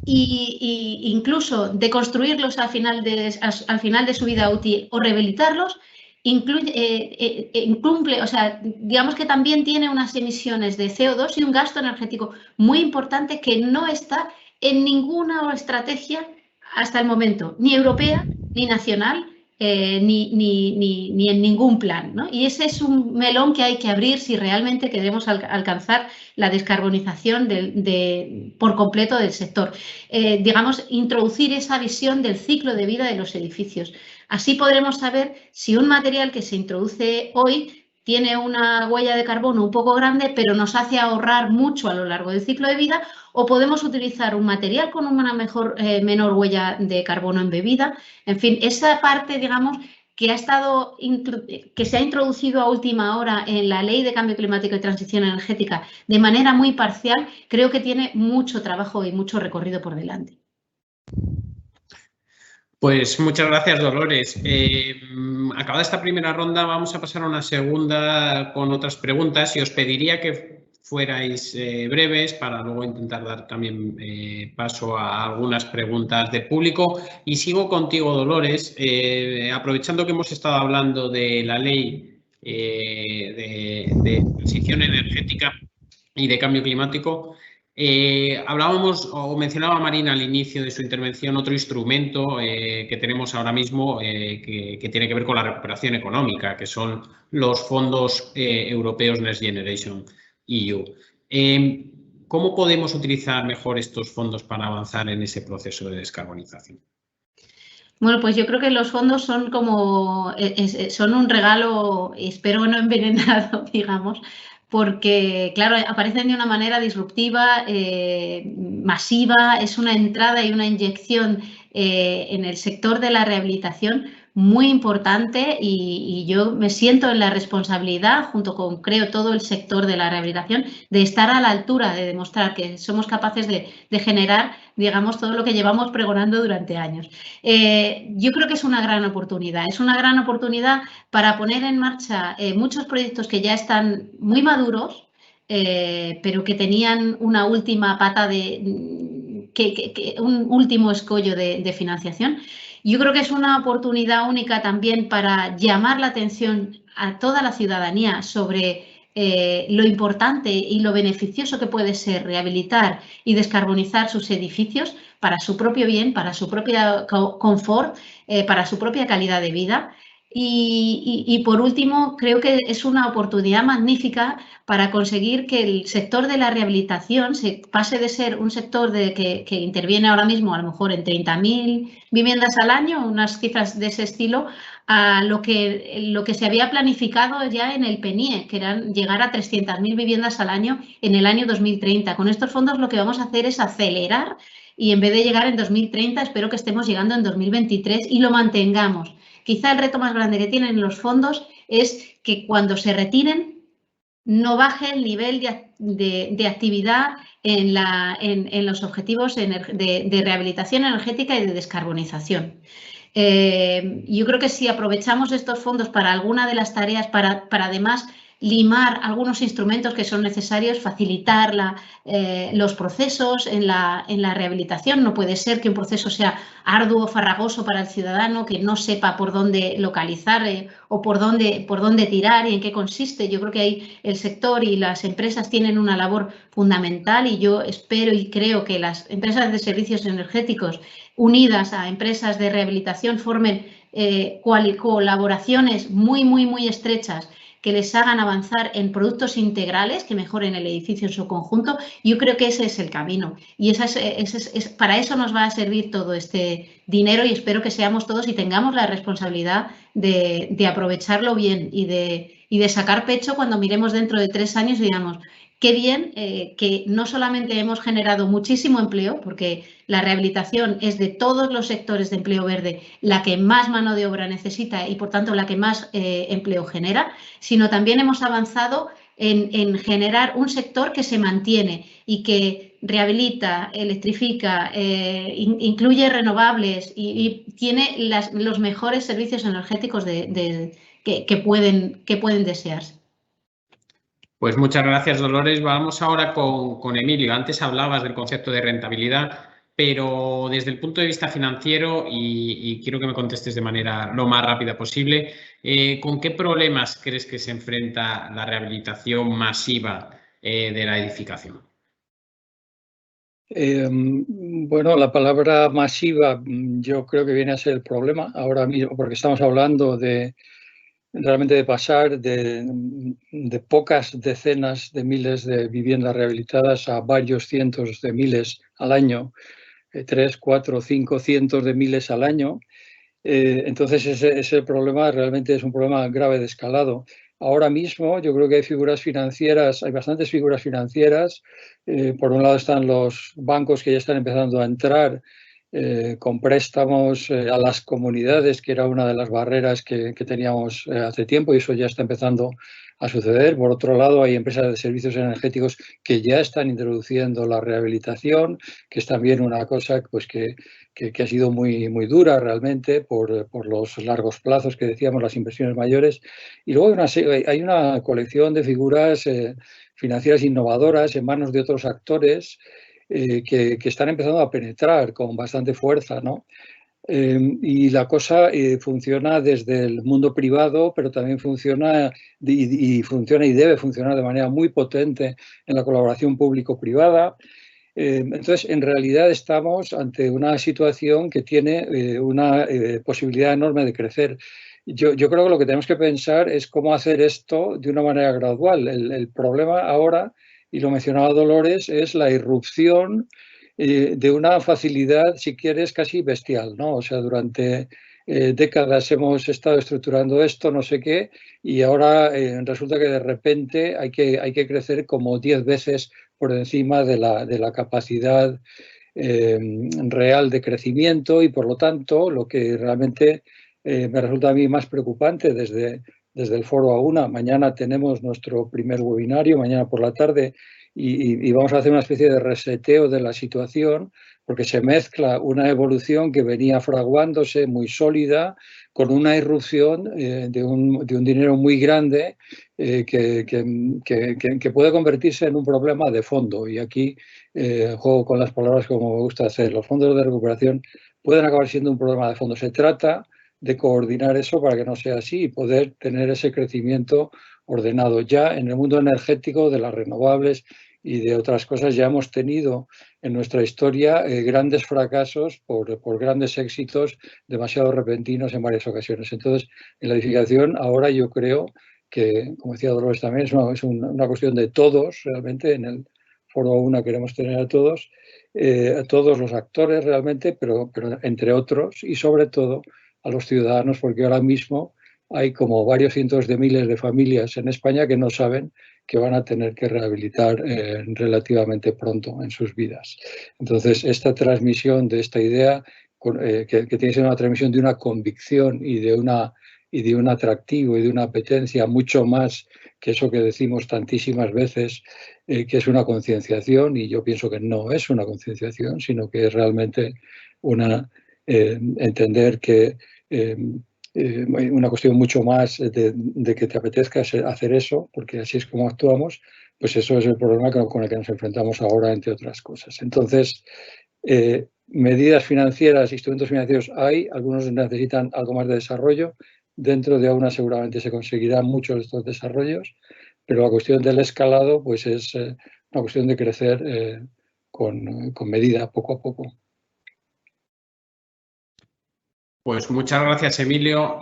y incluso deconstruirlos al final de su vida útil o rehabilitarlos, incumple, o sea, digamos que también tiene unas emisiones de CO2 y un gasto energético muy importante que no está en ninguna estrategia hasta el momento, ni europea, ni nacional, ni en ningún plan, ¿no? Y ese es un melón que hay que abrir si realmente queremos alcanzar la descarbonización por completo del sector. Digamos, introducir esa visión del ciclo de vida de los edificios. Así podremos saber si un material que se introduce hoy tiene una huella de carbono un poco grande, pero nos hace ahorrar mucho a lo largo del ciclo de vida, o podemos utilizar un material con una menor huella de carbono embebida. En fin, esa parte, digamos, que se ha introducido a última hora en la Ley de Cambio Climático y Transición Energética de manera muy parcial, creo que tiene mucho trabajo y mucho recorrido por delante. Pues muchas gracias, Dolores. Acabada esta primera ronda, vamos a pasar a una segunda con otras preguntas y os pediría que fuerais breves para luego intentar dar también paso a algunas preguntas del público. Y sigo contigo, Dolores, aprovechando que hemos estado hablando de la ley de transición energética y de cambio climático. Hablábamos o mencionaba Marina al inicio de su intervención otro instrumento que tenemos ahora mismo que tiene que ver con la recuperación económica, que son los fondos europeos Next Generation EU. ¿Cómo podemos utilizar mejor estos fondos para avanzar en ese proceso de descarbonización? Bueno, pues yo creo que los fondos son son un regalo, espero no envenenado, digamos, porque, claro, aparecen de una manera disruptiva, masiva, es una entrada y una inyección en el sector de la rehabilitación muy importante y yo me siento en la responsabilidad, junto con, creo, todo el sector de la rehabilitación, de estar a la altura, de demostrar que somos capaces de generar, digamos, todo lo que llevamos pregonando durante años. Yo creo que es una gran oportunidad para poner en marcha muchos proyectos que ya están muy maduros, pero que tenían una última pata un último escollo de financiación. Yo creo que es una oportunidad única también para llamar la atención a toda la ciudadanía sobre lo importante y lo beneficioso que puede ser rehabilitar y descarbonizar sus edificios para su propio bien, para su propio confort, para su propia calidad de vida. Y por último, creo que es una oportunidad magnífica para conseguir que el sector de la rehabilitación se pase de ser un sector que interviene ahora mismo a lo mejor en 30.000 viviendas al año, unas cifras de ese estilo, a lo que se había planificado ya en el PNIE, que eran llegar a 300.000 viviendas al año en el año 2030. Con estos fondos lo que vamos a hacer es acelerar y en vez de llegar en 2030, espero que estemos llegando en 2023 y lo mantengamos. Quizá el reto más grande que tienen los fondos es que cuando se retiren no baje el nivel de actividad en los objetivos de rehabilitación energética y de descarbonización. Yo creo que si aprovechamos estos fondos para alguna de las tareas, para además limar algunos instrumentos que son necesarios, facilitar los procesos en la rehabilitación. No puede ser que un proceso sea arduo, farragoso para el ciudadano, que no sepa por dónde localizar o por dónde tirar y en qué consiste. Yo creo que ahí el sector y las empresas tienen una labor fundamental y yo espero y creo que las empresas de servicios energéticos unidas a empresas de rehabilitación formen colaboraciones muy, muy, muy estrechas que les hagan avanzar en productos integrales que mejoren el edificio en su conjunto. Yo creo que ese es el camino y para eso nos va a servir todo este dinero y espero que seamos todos y tengamos la responsabilidad de aprovecharlo bien y de sacar pecho cuando miremos dentro de 3 años y digamos, qué bien que no solamente hemos generado muchísimo empleo, porque la rehabilitación es de todos los sectores de empleo verde la que más mano de obra necesita y, por tanto, la que más empleo genera, sino también hemos avanzado en generar un sector que se mantiene y que rehabilita, electrifica, incluye renovables y tiene los mejores servicios energéticos que pueden desearse. Pues muchas gracias, Dolores. Vamos ahora con Emilio. Antes hablabas del concepto de rentabilidad, pero desde el punto de vista financiero, y quiero que me contestes de manera lo más rápida posible, ¿con qué problemas crees que se enfrenta la rehabilitación masiva de la edificación? Bueno, la palabra masiva yo creo que viene a ser el problema ahora mismo, porque estamos hablando realmente de pasar de pocas decenas de miles de viviendas rehabilitadas a varios cientos de miles al año, 3, 4, 5 cientos de miles al año. Entonces ese problema realmente es un problema grave de escalado. Ahora mismo yo creo que hay bastantes figuras financieras. Por un lado están los bancos que ya están empezando a entrar con préstamos a las comunidades, que era una de las barreras que teníamos hace tiempo y eso ya está empezando a suceder. Por otro lado, hay empresas de servicios energéticos que ya están introduciendo la rehabilitación, que es también una cosa pues, que ha sido muy, muy dura realmente por los largos plazos que decíamos, las inversiones mayores. Y luego hay una colección de figuras financieras innovadoras en manos de otros actores que están empezando a penetrar con bastante fuerza, ¿no? Y la cosa funciona desde el mundo privado, pero también funciona funciona y debe funcionar de manera muy potente en la colaboración público-privada. Entonces, en realidad estamos ante una situación que tiene una posibilidad enorme de crecer. Yo creo que lo que tenemos que pensar es cómo hacer esto de una manera gradual. El problema ahora, y lo mencionaba Dolores, es la irrupción de una facilidad, si quieres, casi bestial, ¿no? O sea, durante décadas hemos estado estructurando esto, no sé qué, y ahora resulta que de repente hay que crecer como 10 veces por encima de la capacidad real de crecimiento, y por lo tanto lo que realmente me resulta a mí más preocupante desde el Foro A1. Mañana tenemos nuestro primer webinario, mañana por la tarde, y vamos a hacer una especie de reseteo de la situación, porque se mezcla una evolución que venía fraguándose muy sólida con una irrupción de un dinero muy grande que puede convertirse en un problema de fondo. Y aquí juego con las palabras como me gusta hacer. Los fondos de recuperación pueden acabar siendo un problema de fondo. Se trata de coordinar eso para que no sea así y poder tener ese crecimiento ordenado. Ya en el mundo energético, de las renovables y de otras cosas, ya hemos tenido en nuestra historia grandes fracasos por grandes éxitos demasiado repentinos en varias ocasiones. Entonces, en la edificación ahora yo creo que, como decía Dolores también, es una cuestión de todos, realmente. En el Foro A1 queremos tener a todos los actores realmente, pero entre otros, y sobre todo a los ciudadanos, porque ahora mismo hay como varios cientos de miles de familias en España que no saben que van a tener que rehabilitar relativamente pronto en sus vidas. Entonces, esta transmisión de esta idea, que tiene que ser una transmisión de una convicción y de un atractivo y de una apetencia mucho más que eso que decimos tantísimas veces, que es una concienciación, y yo pienso que no es una concienciación, sino que es realmente entender que una cuestión mucho más de que te apetezca hacer eso, porque así es como actuamos. Pues eso es el problema con el que nos enfrentamos ahora, entre otras cosas. Entonces, medidas financieras, instrumentos financieros hay, algunos necesitan algo más de desarrollo. Dentro de A1 seguramente se conseguirán muchos de estos desarrollos, pero la cuestión del escalado pues es una cuestión de crecer con medida, poco a poco. Pues muchas gracias, Emilio.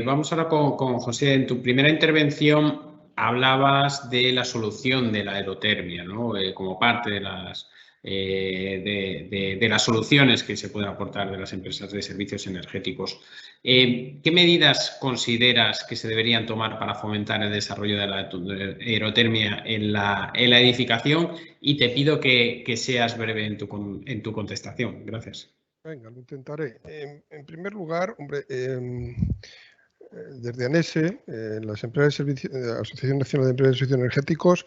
Vamos ahora con José. En tu primera intervención hablabas de la solución de la aerotermia, ¿no? Como parte de las soluciones que se pueden aportar de las empresas de servicios energéticos. ¿Qué medidas consideras que se deberían tomar para fomentar el desarrollo de la aerotermia en la edificación? Y te pido que seas breve en tu contestación. Gracias. Venga, lo intentaré. En primer lugar, hombre, desde ANESE, las empresas de servicio, la Asociación Nacional de Empresas de Servicios Energéticos,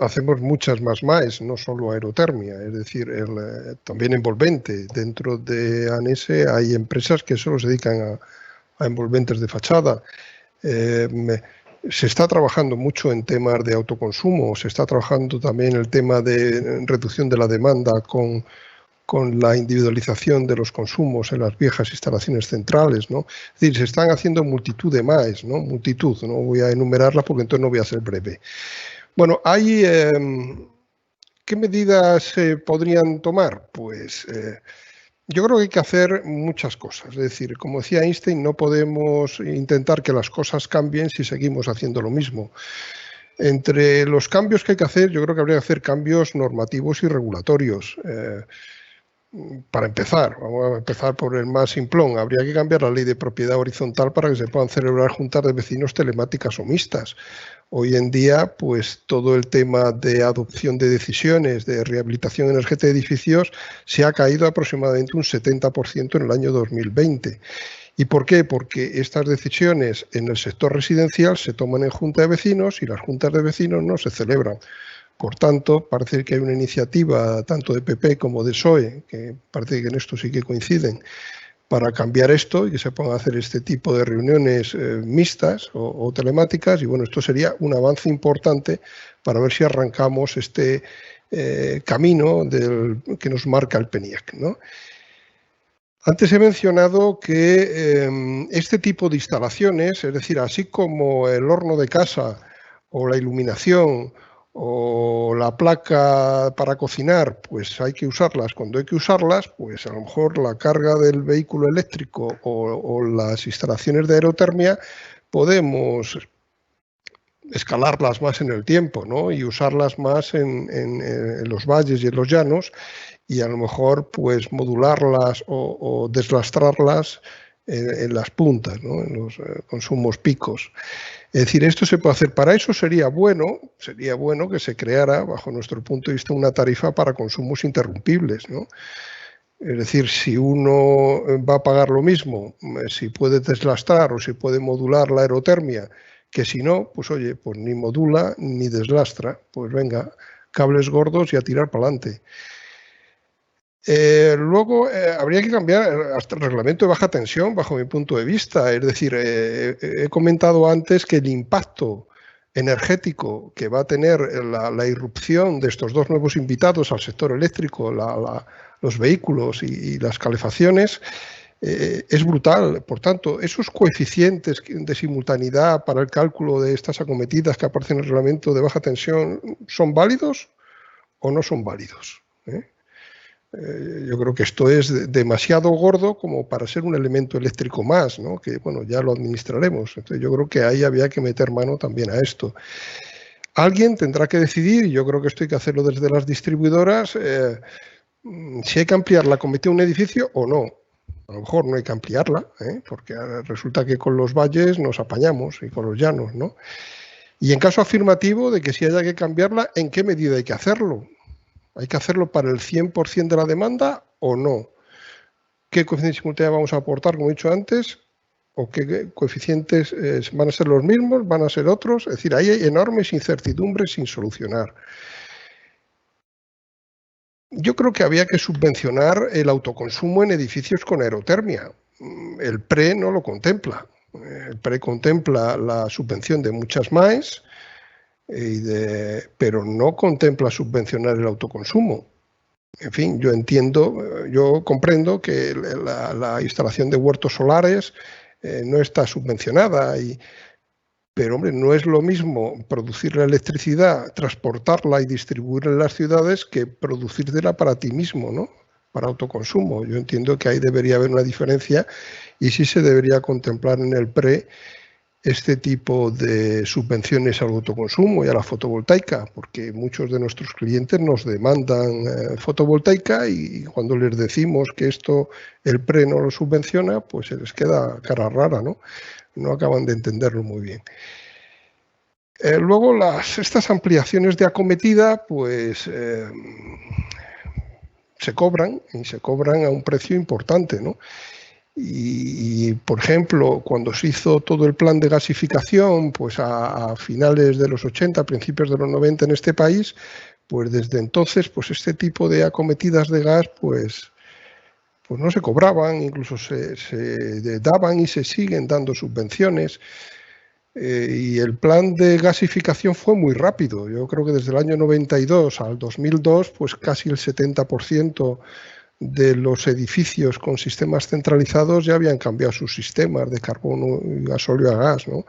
hacemos muchas más MAEs, no solo aerotermia, es decir, también envolvente. Dentro de ANESE hay empresas que solo se dedican a envolventes de fachada. Se está trabajando mucho en temas de autoconsumo, se está trabajando también el tema de reducción de la demanda con la individualización de los consumos en las viejas instalaciones centrales, ¿no? Es decir, se están haciendo multitud de MAEs, ¿no? Multitud, no voy a enumerarlas porque entonces no voy a ser breve. Bueno, ¿qué medidas se podrían tomar? Pues yo creo que hay que hacer muchas cosas. Es decir, como decía Einstein, no podemos intentar que las cosas cambien si seguimos haciendo lo mismo. Entre los cambios que hay que hacer, yo creo que habría que hacer cambios normativos y regulatorios. Para empezar, vamos a empezar por el más simplón, habría que cambiar la ley de propiedad horizontal para que se puedan celebrar juntas de vecinos telemáticas o mixtas. Hoy en día, pues todo el tema de adopción de decisiones de rehabilitación energética de edificios se ha caído aproximadamente un 70% en el año 2020. ¿Y por qué? Porque estas decisiones en el sector residencial se toman en junta de vecinos y las juntas de vecinos no se celebran. Por tanto, parece que hay una iniciativa tanto de PP como de PSOE, que parece que en esto sí que coinciden, para cambiar esto y que se puedan hacer este tipo de reuniones mixtas o telemáticas. Y bueno, esto sería un avance importante para ver si arrancamos este camino que nos marca el PNIEC, ¿no? Antes he mencionado que este tipo de instalaciones, es decir, así como el horno de casa o la iluminación o la placa para cocinar, pues hay que usarlas cuando hay que usarlas, pues a lo mejor la carga del vehículo eléctrico o las instalaciones de aerotermia podemos escalarlas más en el tiempo, ¿no? Y usarlas más en los valles y en los llanos, y a lo mejor pues modularlas o deslastrarlas en las puntas, ¿no? En los consumos picos. Es decir, esto se puede hacer. Para eso sería bueno que se creara, bajo nuestro punto de vista, una tarifa para consumos interrumpibles, ¿no? Es decir, si uno va a pagar lo mismo, si puede deslastrar o si puede modular la aerotermia, que si no, pues oye, pues ni modula ni deslastra, pues venga, cables gordos y a tirar para adelante. Luego habría que cambiar hasta el reglamento de baja tensión, bajo mi punto de vista. Es decir, he comentado antes que el impacto energético que va a tener la irrupción de estos dos nuevos invitados al sector eléctrico, los vehículos y las calefacciones, es brutal. Por tanto, esos coeficientes de simultaneidad para el cálculo de estas acometidas que aparecen en el reglamento de baja tensión, ¿son válidos o no son válidos? Yo creo que esto es demasiado gordo como para ser un elemento eléctrico más, ¿no? Que bueno, ya lo administraremos. Entonces yo creo que ahí había que meter mano también a esto. Alguien tendrá que decidir, y yo creo que esto hay que hacerlo desde las distribuidoras, si hay que ampliar la acometida de un edificio o no. A lo mejor no hay que ampliarla, porque resulta que con los valles nos apañamos y con los llanos, ¿no? Y en caso afirmativo de que si haya que cambiarla, ¿en qué medida hay que hacerlo? ¿Hay que hacerlo para el 100% de la demanda o no? ¿Qué coeficientes simultáneos vamos a aportar, como he dicho antes? ¿O qué coeficientes van a ser los mismos? ¿Van a ser otros? Es decir, ahí hay enormes incertidumbres sin solucionar. Yo creo que había que subvencionar el autoconsumo en edificios con aerotermia. El PRE no lo contempla. El PRE contempla la subvención de muchas MAEs, pero no contempla subvencionar el autoconsumo. En fin, yo comprendo que la instalación de huertos solares no está subvencionada, pero hombre, no es lo mismo producir la electricidad, transportarla y distribuirla en las ciudades que producirla para ti mismo, ¿no? Para autoconsumo. Yo entiendo que ahí debería haber una diferencia y sí se debería contemplar en el PRE este tipo de subvenciones al autoconsumo y a la fotovoltaica, porque muchos de nuestros clientes nos demandan fotovoltaica y cuando les decimos que esto el PRE no lo subvenciona, pues se les queda cara rara, ¿no? No acaban de entenderlo muy bien. Luego estas ampliaciones de acometida, pues se cobran a un precio importante, ¿no? Y, por ejemplo, cuando se hizo todo el plan de gasificación, pues a finales de los 80, principios de los 90 en este país, pues desde entonces, pues este tipo de acometidas de gas, pues no se cobraban, incluso se daban y se siguen dando subvenciones. Y el plan de gasificación fue muy rápido. Yo creo que desde el año 92 al 2002, pues casi el 70% de los edificios con sistemas centralizados ya habían cambiado sus sistemas de carbono y gasóleo a gas, ¿no?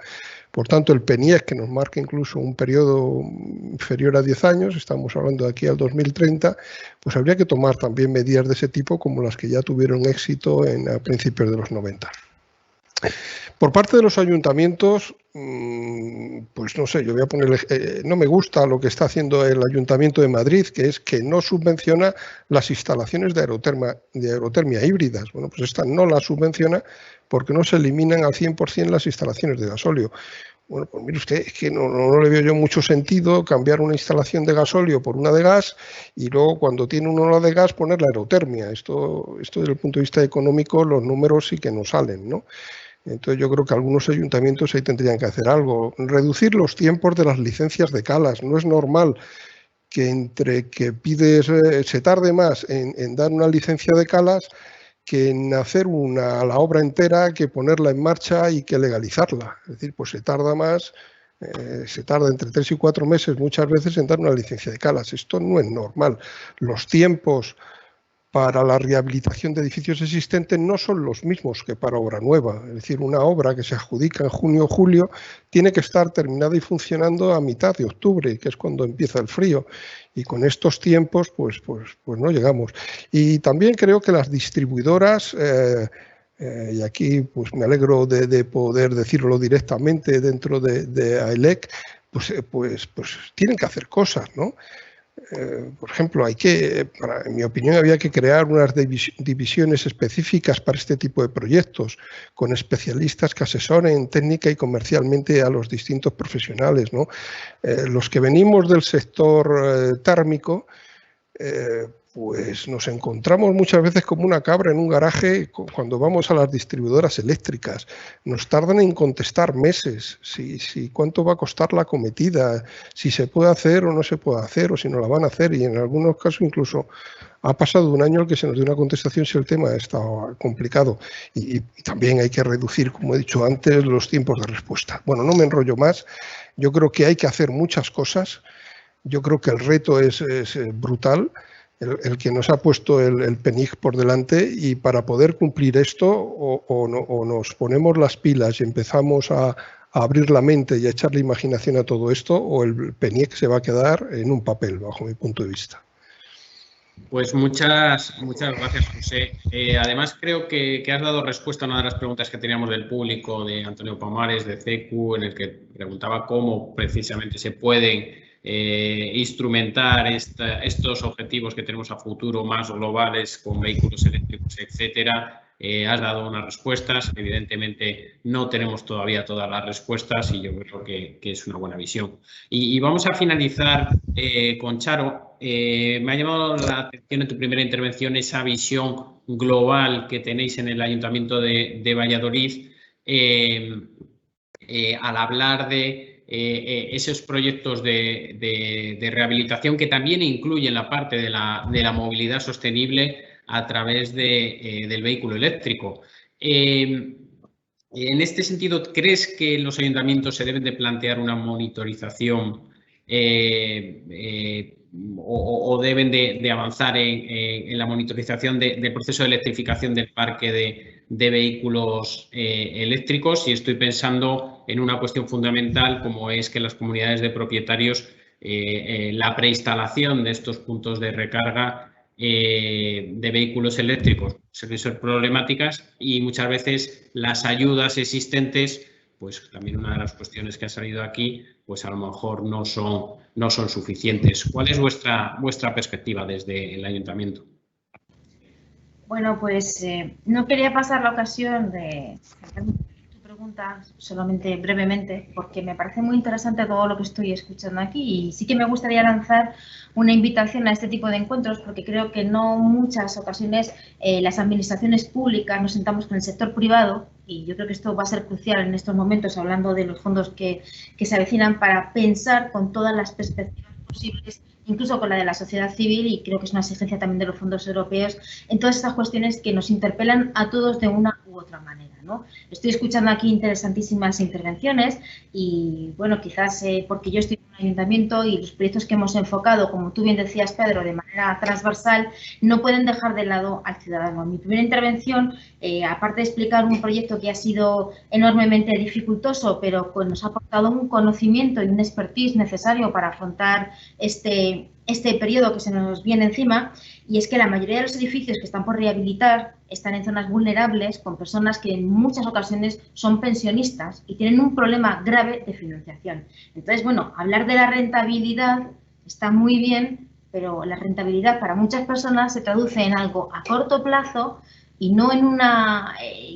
Por tanto, el PNIEC, que nos marca incluso un periodo inferior a 10 años, estamos hablando de aquí al 2030, pues habría que tomar también medidas de ese tipo como las que ya tuvieron éxito a principios de los 90. Por parte de los ayuntamientos, pues no sé, yo voy a poner, no me gusta lo que está haciendo el Ayuntamiento de Madrid, que es que no subvenciona las instalaciones de aerotermia híbridas. Bueno, pues esta no la subvenciona porque no se eliminan al 100% las instalaciones de gasóleo. Bueno, pues mire usted, es que no le veo yo mucho sentido cambiar una instalación de gasóleo por una de gas y luego cuando tiene una de gas poner la aerotermia. Esto desde el punto de vista económico, los números sí que no salen, ¿no? Entonces yo creo que algunos ayuntamientos ahí tendrían que hacer algo. Reducir los tiempos de las licencias de calas. No es normal que entre que pides, se tarde más en dar una licencia de calas que en hacer la obra entera, que ponerla en marcha y que legalizarla. Es decir, pues se tarda más, se tarda entre 3 y 4 meses muchas veces en dar una licencia de calas. Esto no es normal. Los tiempos para la rehabilitación de edificios existentes no son los mismos que para obra nueva. Es decir, una obra que se adjudica en junio o julio tiene que estar terminada y funcionando a mitad de octubre, que es cuando empieza el frío. Y con estos tiempos, pues no llegamos. Y también creo que las distribuidoras, y aquí pues me alegro de poder decirlo directamente dentro de AELEC, pues tienen que hacer cosas, ¿no? Por ejemplo, en mi opinión, había que crear unas divisiones específicas para este tipo de proyectos, con especialistas que asesoren técnica y comercialmente a los distintos profesionales, ¿no? Los que venimos del sector térmico, pues nos encontramos muchas veces como una cabra en un garaje cuando vamos a las distribuidoras eléctricas. Nos tardan en contestar meses, si cuánto va a costar la acometida, si se puede hacer o no se puede hacer, o si no la van a hacer, y en algunos casos incluso ha pasado un año el que se nos dé una contestación si el tema está complicado. Y también hay que reducir, como he dicho antes, los tiempos de respuesta. Bueno, no me enrollo más. Yo creo que hay que hacer muchas cosas. Yo creo que el reto es brutal, el que nos ha puesto el PNIEC por delante, y para poder cumplir esto o nos ponemos las pilas y empezamos a abrir la mente y a echarle imaginación a todo esto, o el PNIEC se va a quedar en un papel, bajo mi punto de vista. Pues muchas gracias, José. Además, creo que has dado respuesta a una de las preguntas que teníamos del público, de Antonio Pamares, de CECU, en el que preguntaba cómo precisamente se pueden instrumentar estos objetivos que tenemos a futuro más globales con vehículos eléctricos, etcétera. Has dado unas respuestas. Evidentemente no tenemos todavía todas las respuestas, y yo creo que es una buena visión. Y vamos a finalizar con Charo. Me ha llamado la atención en tu primera intervención esa visión global que tenéis en el Ayuntamiento de Valladolid al hablar de esos proyectos de rehabilitación que también incluyen la parte de la movilidad sostenible a través del vehículo eléctrico. En este sentido, ¿crees que los ayuntamientos se deben de plantear una monitorización o deben de avanzar en la monitorización del proceso de electrificación del parque de vehículos eléctricos? Y estoy pensando en una cuestión fundamental, como es que las comunidades de propietarios, la preinstalación de estos puntos de recarga de vehículos eléctricos suelen ser problemáticas, y muchas veces las ayudas existentes, pues también una de las cuestiones que ha salido aquí, pues a lo mejor no son suficientes. ¿Cuál es vuestra perspectiva desde el Ayuntamiento? Bueno, pues no quería pasar la ocasión de hacer tu pregunta solamente brevemente, porque me parece muy interesante todo lo que estoy escuchando aquí, y sí que me gustaría lanzar una invitación a este tipo de encuentros, porque creo que no muchas ocasiones las administraciones públicas nos sentamos con el sector privado, y yo creo que esto va a ser crucial en estos momentos, hablando de los fondos que se avecinan, para pensar con todas las perspectivas posibles, incluso con la de la sociedad civil, y creo que es una exigencia también de los fondos europeos, en todas estas cuestiones que nos interpelan a todos de una u otra manera, ¿no? Estoy escuchando aquí interesantísimas intervenciones, y bueno, quizás porque yo estoy en un ayuntamiento y los proyectos que hemos enfocado, como tú bien decías, Pedro, de manera transversal, no pueden dejar de lado al ciudadano. En mi primera intervención, aparte de explicar un proyecto que ha sido enormemente dificultoso, pero pues nos ha aportado un conocimiento y un expertise necesario para afrontar este periodo que se nos viene encima, y es que la mayoría de los edificios que están por rehabilitar están en zonas vulnerables, con personas que en muchas ocasiones son pensionistas y tienen un problema grave de financiación. Entonces, bueno, hablar de la rentabilidad está muy bien, pero la rentabilidad para muchas personas se traduce en algo a corto plazo y no en una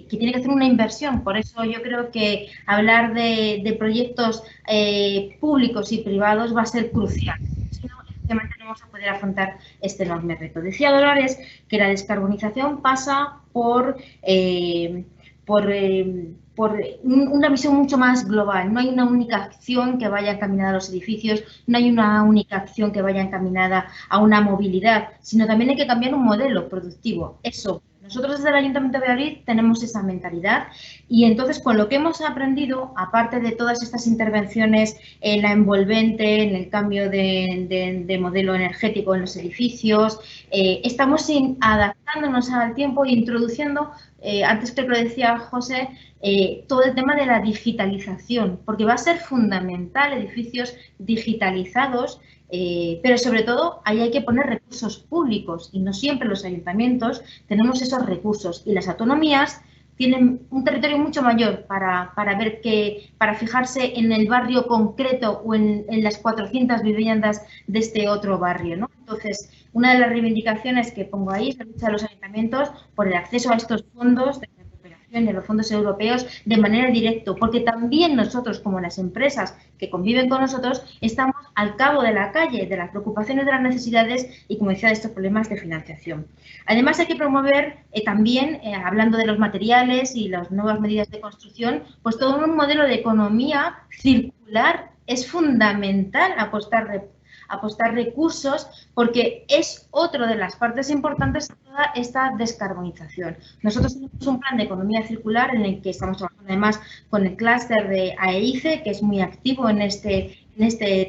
que tiene que hacer una inversión. Por eso yo creo que hablar de proyectos públicos y privados va a ser crucial. Si no, efectivamente no vamos a poder afrontar este enorme reto. Decía Dolores que la descarbonización pasa por una visión mucho más global. No hay una única acción que vaya encaminada a los edificios, no hay una única acción que vaya encaminada a una movilidad, sino también hay que cambiar un modelo productivo. Eso no Nosotros desde el Ayuntamiento de Valladolid tenemos esa mentalidad y entonces con lo que hemos aprendido, aparte de todas estas intervenciones en la envolvente, en el cambio de modelo energético en los edificios, estamos adaptándonos al tiempo e introduciendo, antes que lo decía José, todo el tema de la digitalización, porque va a ser fundamental edificios digitalizados. Pero sobre todo ahí hay que poner recursos públicos y no siempre los ayuntamientos tenemos esos recursos y las autonomías tienen un territorio mucho mayor para fijarse en el barrio concreto o en las 400 viviendas de este otro barrio, ¿no? Entonces, una de las reivindicaciones que pongo ahí es la lucha de los ayuntamientos por el acceso a estos fondos de de los fondos europeos de manera directa, porque también nosotros, como las empresas que conviven con nosotros, estamos al cabo de la calle de las preocupaciones, de las necesidades y, como decía, de estos problemas de financiación. Además, hay que promover también, hablando de los materiales y las nuevas medidas de construcción, pues todo un modelo de economía circular. Es fundamental apostar recursos porque es otra de las partes importantes de toda esta descarbonización. Nosotros tenemos un plan de economía circular en el que estamos trabajando además con el clúster de AEICE, que es muy activo en este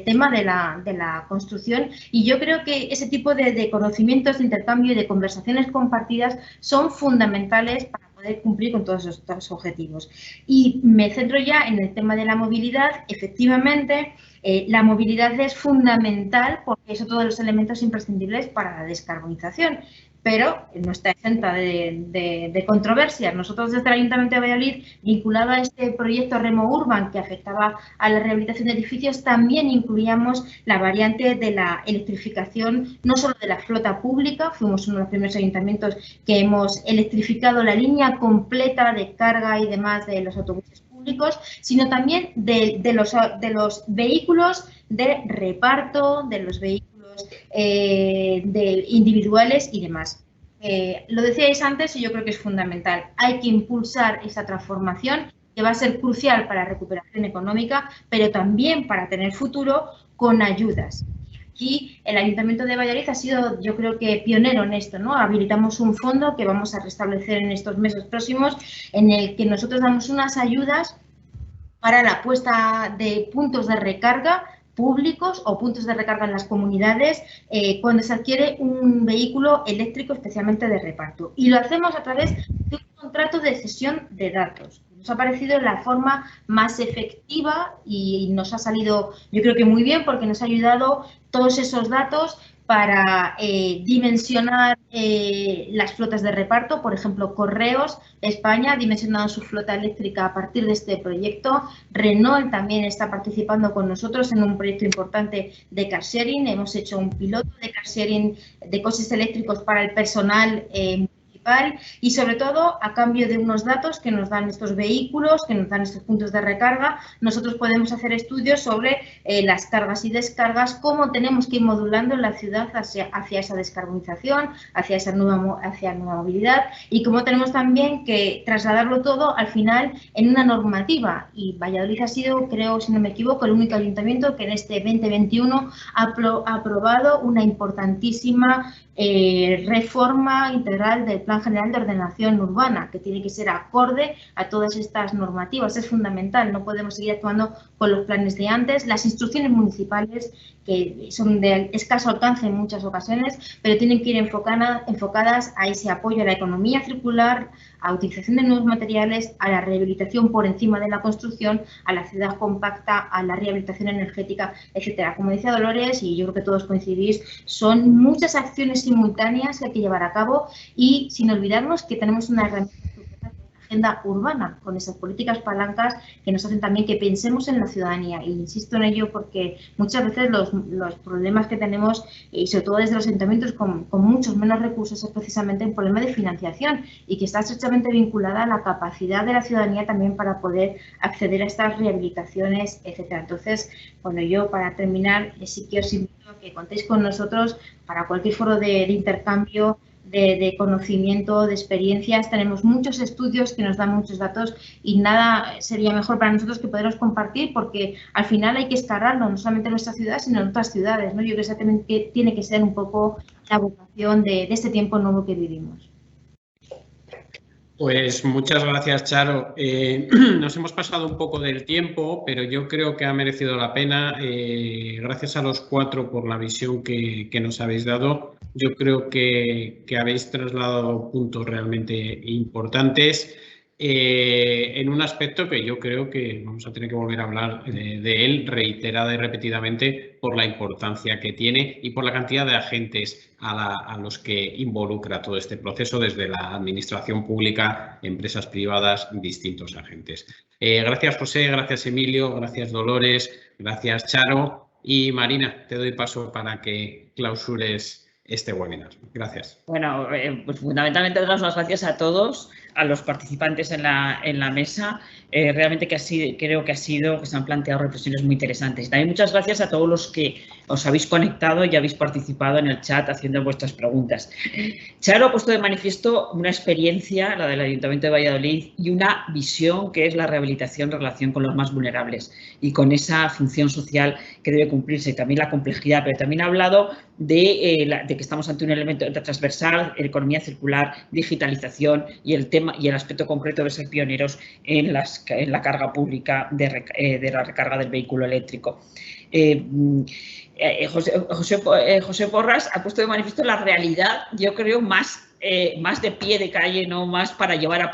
tema de la construcción, y yo creo que ese tipo de conocimientos, de intercambio y de conversaciones compartidas son fundamentales para poder cumplir con todos estos objetivos. Y me centro ya en el tema de la movilidad. Efectivamente, la movilidad es fundamental porque es otro de los elementos imprescindibles para la descarbonización, pero no está exenta de controversias. Nosotros desde el Ayuntamiento de Valladolid, vinculado a este proyecto Remo Urban que afectaba a la rehabilitación de edificios, también incluíamos la variante de la electrificación, no solo de la flota pública, fuimos uno de los primeros ayuntamientos que hemos electrificado la línea completa de carga y demás de los autobuses públicos, sino también de los vehículos de reparto, de los vehículos individuales y demás. Lo decíais antes y yo creo que es fundamental. Hay que impulsar esa transformación que va a ser crucial para la recuperación económica, pero también para tener futuro con ayudas. Aquí el Ayuntamiento de Valladolid ha sido, yo creo que, pionero en esto, ¿no? Habilitamos un fondo que vamos a restablecer en estos meses próximos, en el que nosotros damos unas ayudas para la puesta de puntos de recarga públicos o puntos de recarga en las comunidades cuando se adquiere un vehículo eléctrico, especialmente de reparto. Y lo hacemos a través de un contrato de cesión de datos. Nos ha parecido la forma más efectiva y nos ha salido, yo creo que muy bien, porque nos ha ayudado todos esos datos para dimensionar las flotas de reparto. Por ejemplo, Correos España ha dimensionado su flota eléctrica a partir de este proyecto. Renault también está participando con nosotros en un proyecto importante de car sharing. Hemos hecho un piloto de car sharing de coches eléctricos para el personal y sobre todo a cambio de unos datos que nos dan estos vehículos, que nos dan estos puntos de recarga, nosotros podemos hacer estudios sobre las cargas y descargas, cómo tenemos que ir modulando en la ciudad hacia esa descarbonización, hacia esa nueva movilidad, y cómo tenemos también que trasladarlo todo al final en una normativa. Y Valladolid ha sido, creo, si no me equivoco, el único ayuntamiento que en este 2021 ha aprobado una importantísima reforma integral del Plan General de Ordenación Urbana, que tiene que ser acorde a todas estas normativas. Es fundamental, no podemos seguir actuando con los planes de antes. Las instrucciones municipales, que son de escaso alcance en muchas ocasiones, pero tienen que ir enfocadas a ese apoyo a la economía circular, a utilización de nuevos materiales, a la rehabilitación por encima de la construcción, a la ciudad compacta, a la rehabilitación energética, etcétera. Como decía Dolores, y yo creo que todos coincidís, son muchas acciones simultáneas que hay que llevar a cabo, y sin olvidarnos que tenemos una herramienta, agenda urbana, con esas políticas palancas que nos hacen también que pensemos en la ciudadanía. Y insisto en ello porque muchas veces los problemas que tenemos, y sobre todo desde los ayuntamientos con muchos menos recursos, es precisamente un problema de financiación, y que está estrechamente vinculada a la capacidad de la ciudadanía también para poder acceder a estas rehabilitaciones, etcétera. Entonces, bueno, yo para terminar sí que os invito a que contéis con nosotros para cualquier foro de intercambio, de conocimiento, de experiencias. Tenemos muchos estudios que nos dan muchos datos, y nada sería mejor para nosotros que poderlos compartir, porque al final hay que escalarlo, no solamente en nuestra ciudad, sino en otras ciudades, ¿no? Yo creo que tiene que ser un poco la vocación de este tiempo nuevo que vivimos. Pues muchas gracias, Charo. Nos hemos pasado un poco del tiempo, pero yo creo que ha merecido la pena. Gracias a los cuatro por la visión que nos habéis dado. Yo creo que habéis trasladado puntos realmente importantes en un aspecto que yo creo que vamos a tener que volver a hablar de él reiterada y repetidamente por la importancia que tiene y por la cantidad de agentes a los que involucra todo este proceso, desde la administración pública, empresas privadas, distintos agentes. Gracias, José, gracias, Emilio, gracias, Dolores, gracias, Charo. Y Marina, te doy paso para que clausures este webinar. Gracias. Bueno, pues fundamentalmente dar las gracias a todos, a los participantes en la mesa. Realmente creo que se han planteado reflexiones muy interesantes. También muchas gracias a todos los que os habéis conectado y habéis participado en el chat haciendo vuestras preguntas. Charo ha puesto de manifiesto una experiencia, la del Ayuntamiento de Valladolid, y una visión que es la rehabilitación en relación con los más vulnerables y con esa función social que debe cumplirse, y también la complejidad, pero también ha hablado de que estamos ante un elemento transversal, economía circular, digitalización y el aspecto concreto de ser pioneros en la carga pública de la recarga del vehículo eléctrico. José Porras ha puesto de manifiesto la realidad, yo creo, más de pie de calle, no más para llevar a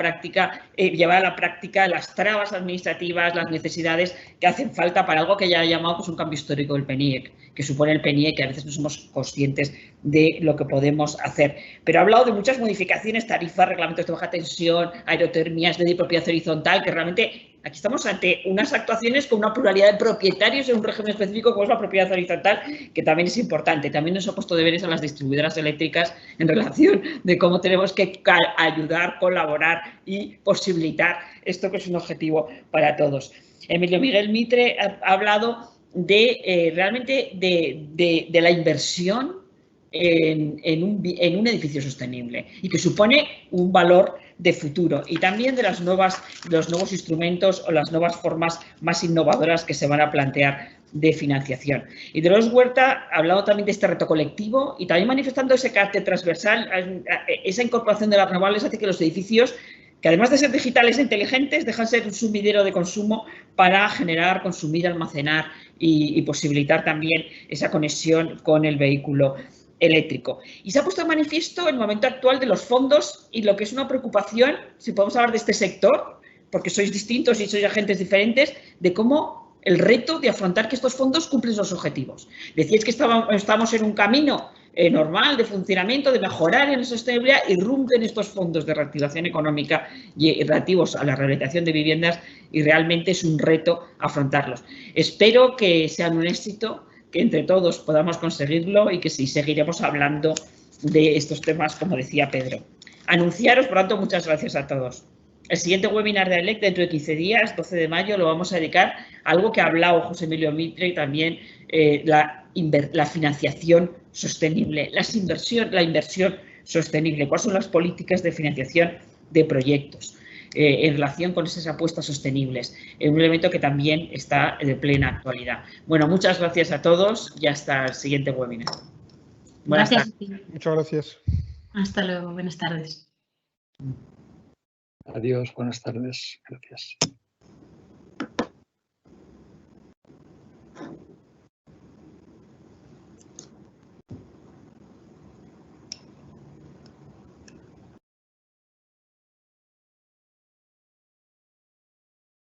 la práctica las trabas administrativas, las necesidades que hacen falta para algo que ya ha llamado pues, un cambio histórico del PNIEC, que supone el PNIEC, que a veces no somos conscientes de lo que podemos hacer. Pero ha hablado de muchas modificaciones, tarifas, reglamentos de baja tensión, aerotermias, ley de propiedad horizontal, que realmente aquí estamos ante unas actuaciones con una pluralidad de propietarios en un régimen específico como es la propiedad horizontal, que también es importante. También nos ha puesto deberes a las distribuidoras eléctricas en relación de cómo tenemos que ayudar, colaborar y posibilitar esto que es un objetivo para todos. Emilio Miguel Mitre ha hablado realmente de la inversión en un edificio sostenible y que supone un valor de futuro, y también de los nuevos instrumentos o las nuevas formas más innovadoras que se van a plantear de financiación. Y Dolores Huerta ha hablado también de este reto colectivo y también manifestando ese carácter transversal. Esa incorporación de las renovables hace que los edificios, que además de ser digitales e inteligentes, dejan ser un sumidero de consumo para generar, consumir, almacenar y posibilitar también esa conexión con el vehículo eléctrico. Y se ha puesto de manifiesto el momento actual de los fondos y lo que es una preocupación, si podemos hablar de este sector, porque sois distintos y sois agentes diferentes, de cómo el reto de afrontar que estos fondos cumplen sus objetivos. Decíais que estamos en un camino normal de funcionamiento, de mejorar en la sostenibilidad, y irrumpen estos fondos de reactivación económica y relativos a la rehabilitación de viviendas, y realmente es un reto afrontarlos. Espero que sean un éxito, que entre todos podamos conseguirlo y que sí, seguiremos hablando de estos temas, como decía Pedro. Anunciaros, por tanto, muchas gracias a todos. El siguiente webinar de AELEC, dentro de 15 días, 12 de mayo, lo vamos a dedicar a algo que ha hablado José Emilio Mitre y también la financiación sostenible, la inversión sostenible. ¿Cuáles son las políticas de financiación de proyectos en relación con esas apuestas sostenibles? Un elemento que también está de plena actualidad. Bueno, muchas gracias a todos y hasta el siguiente webinar. Gracias. Muchas gracias. Hasta luego, buenas tardes. Adiós, buenas tardes. Gracias.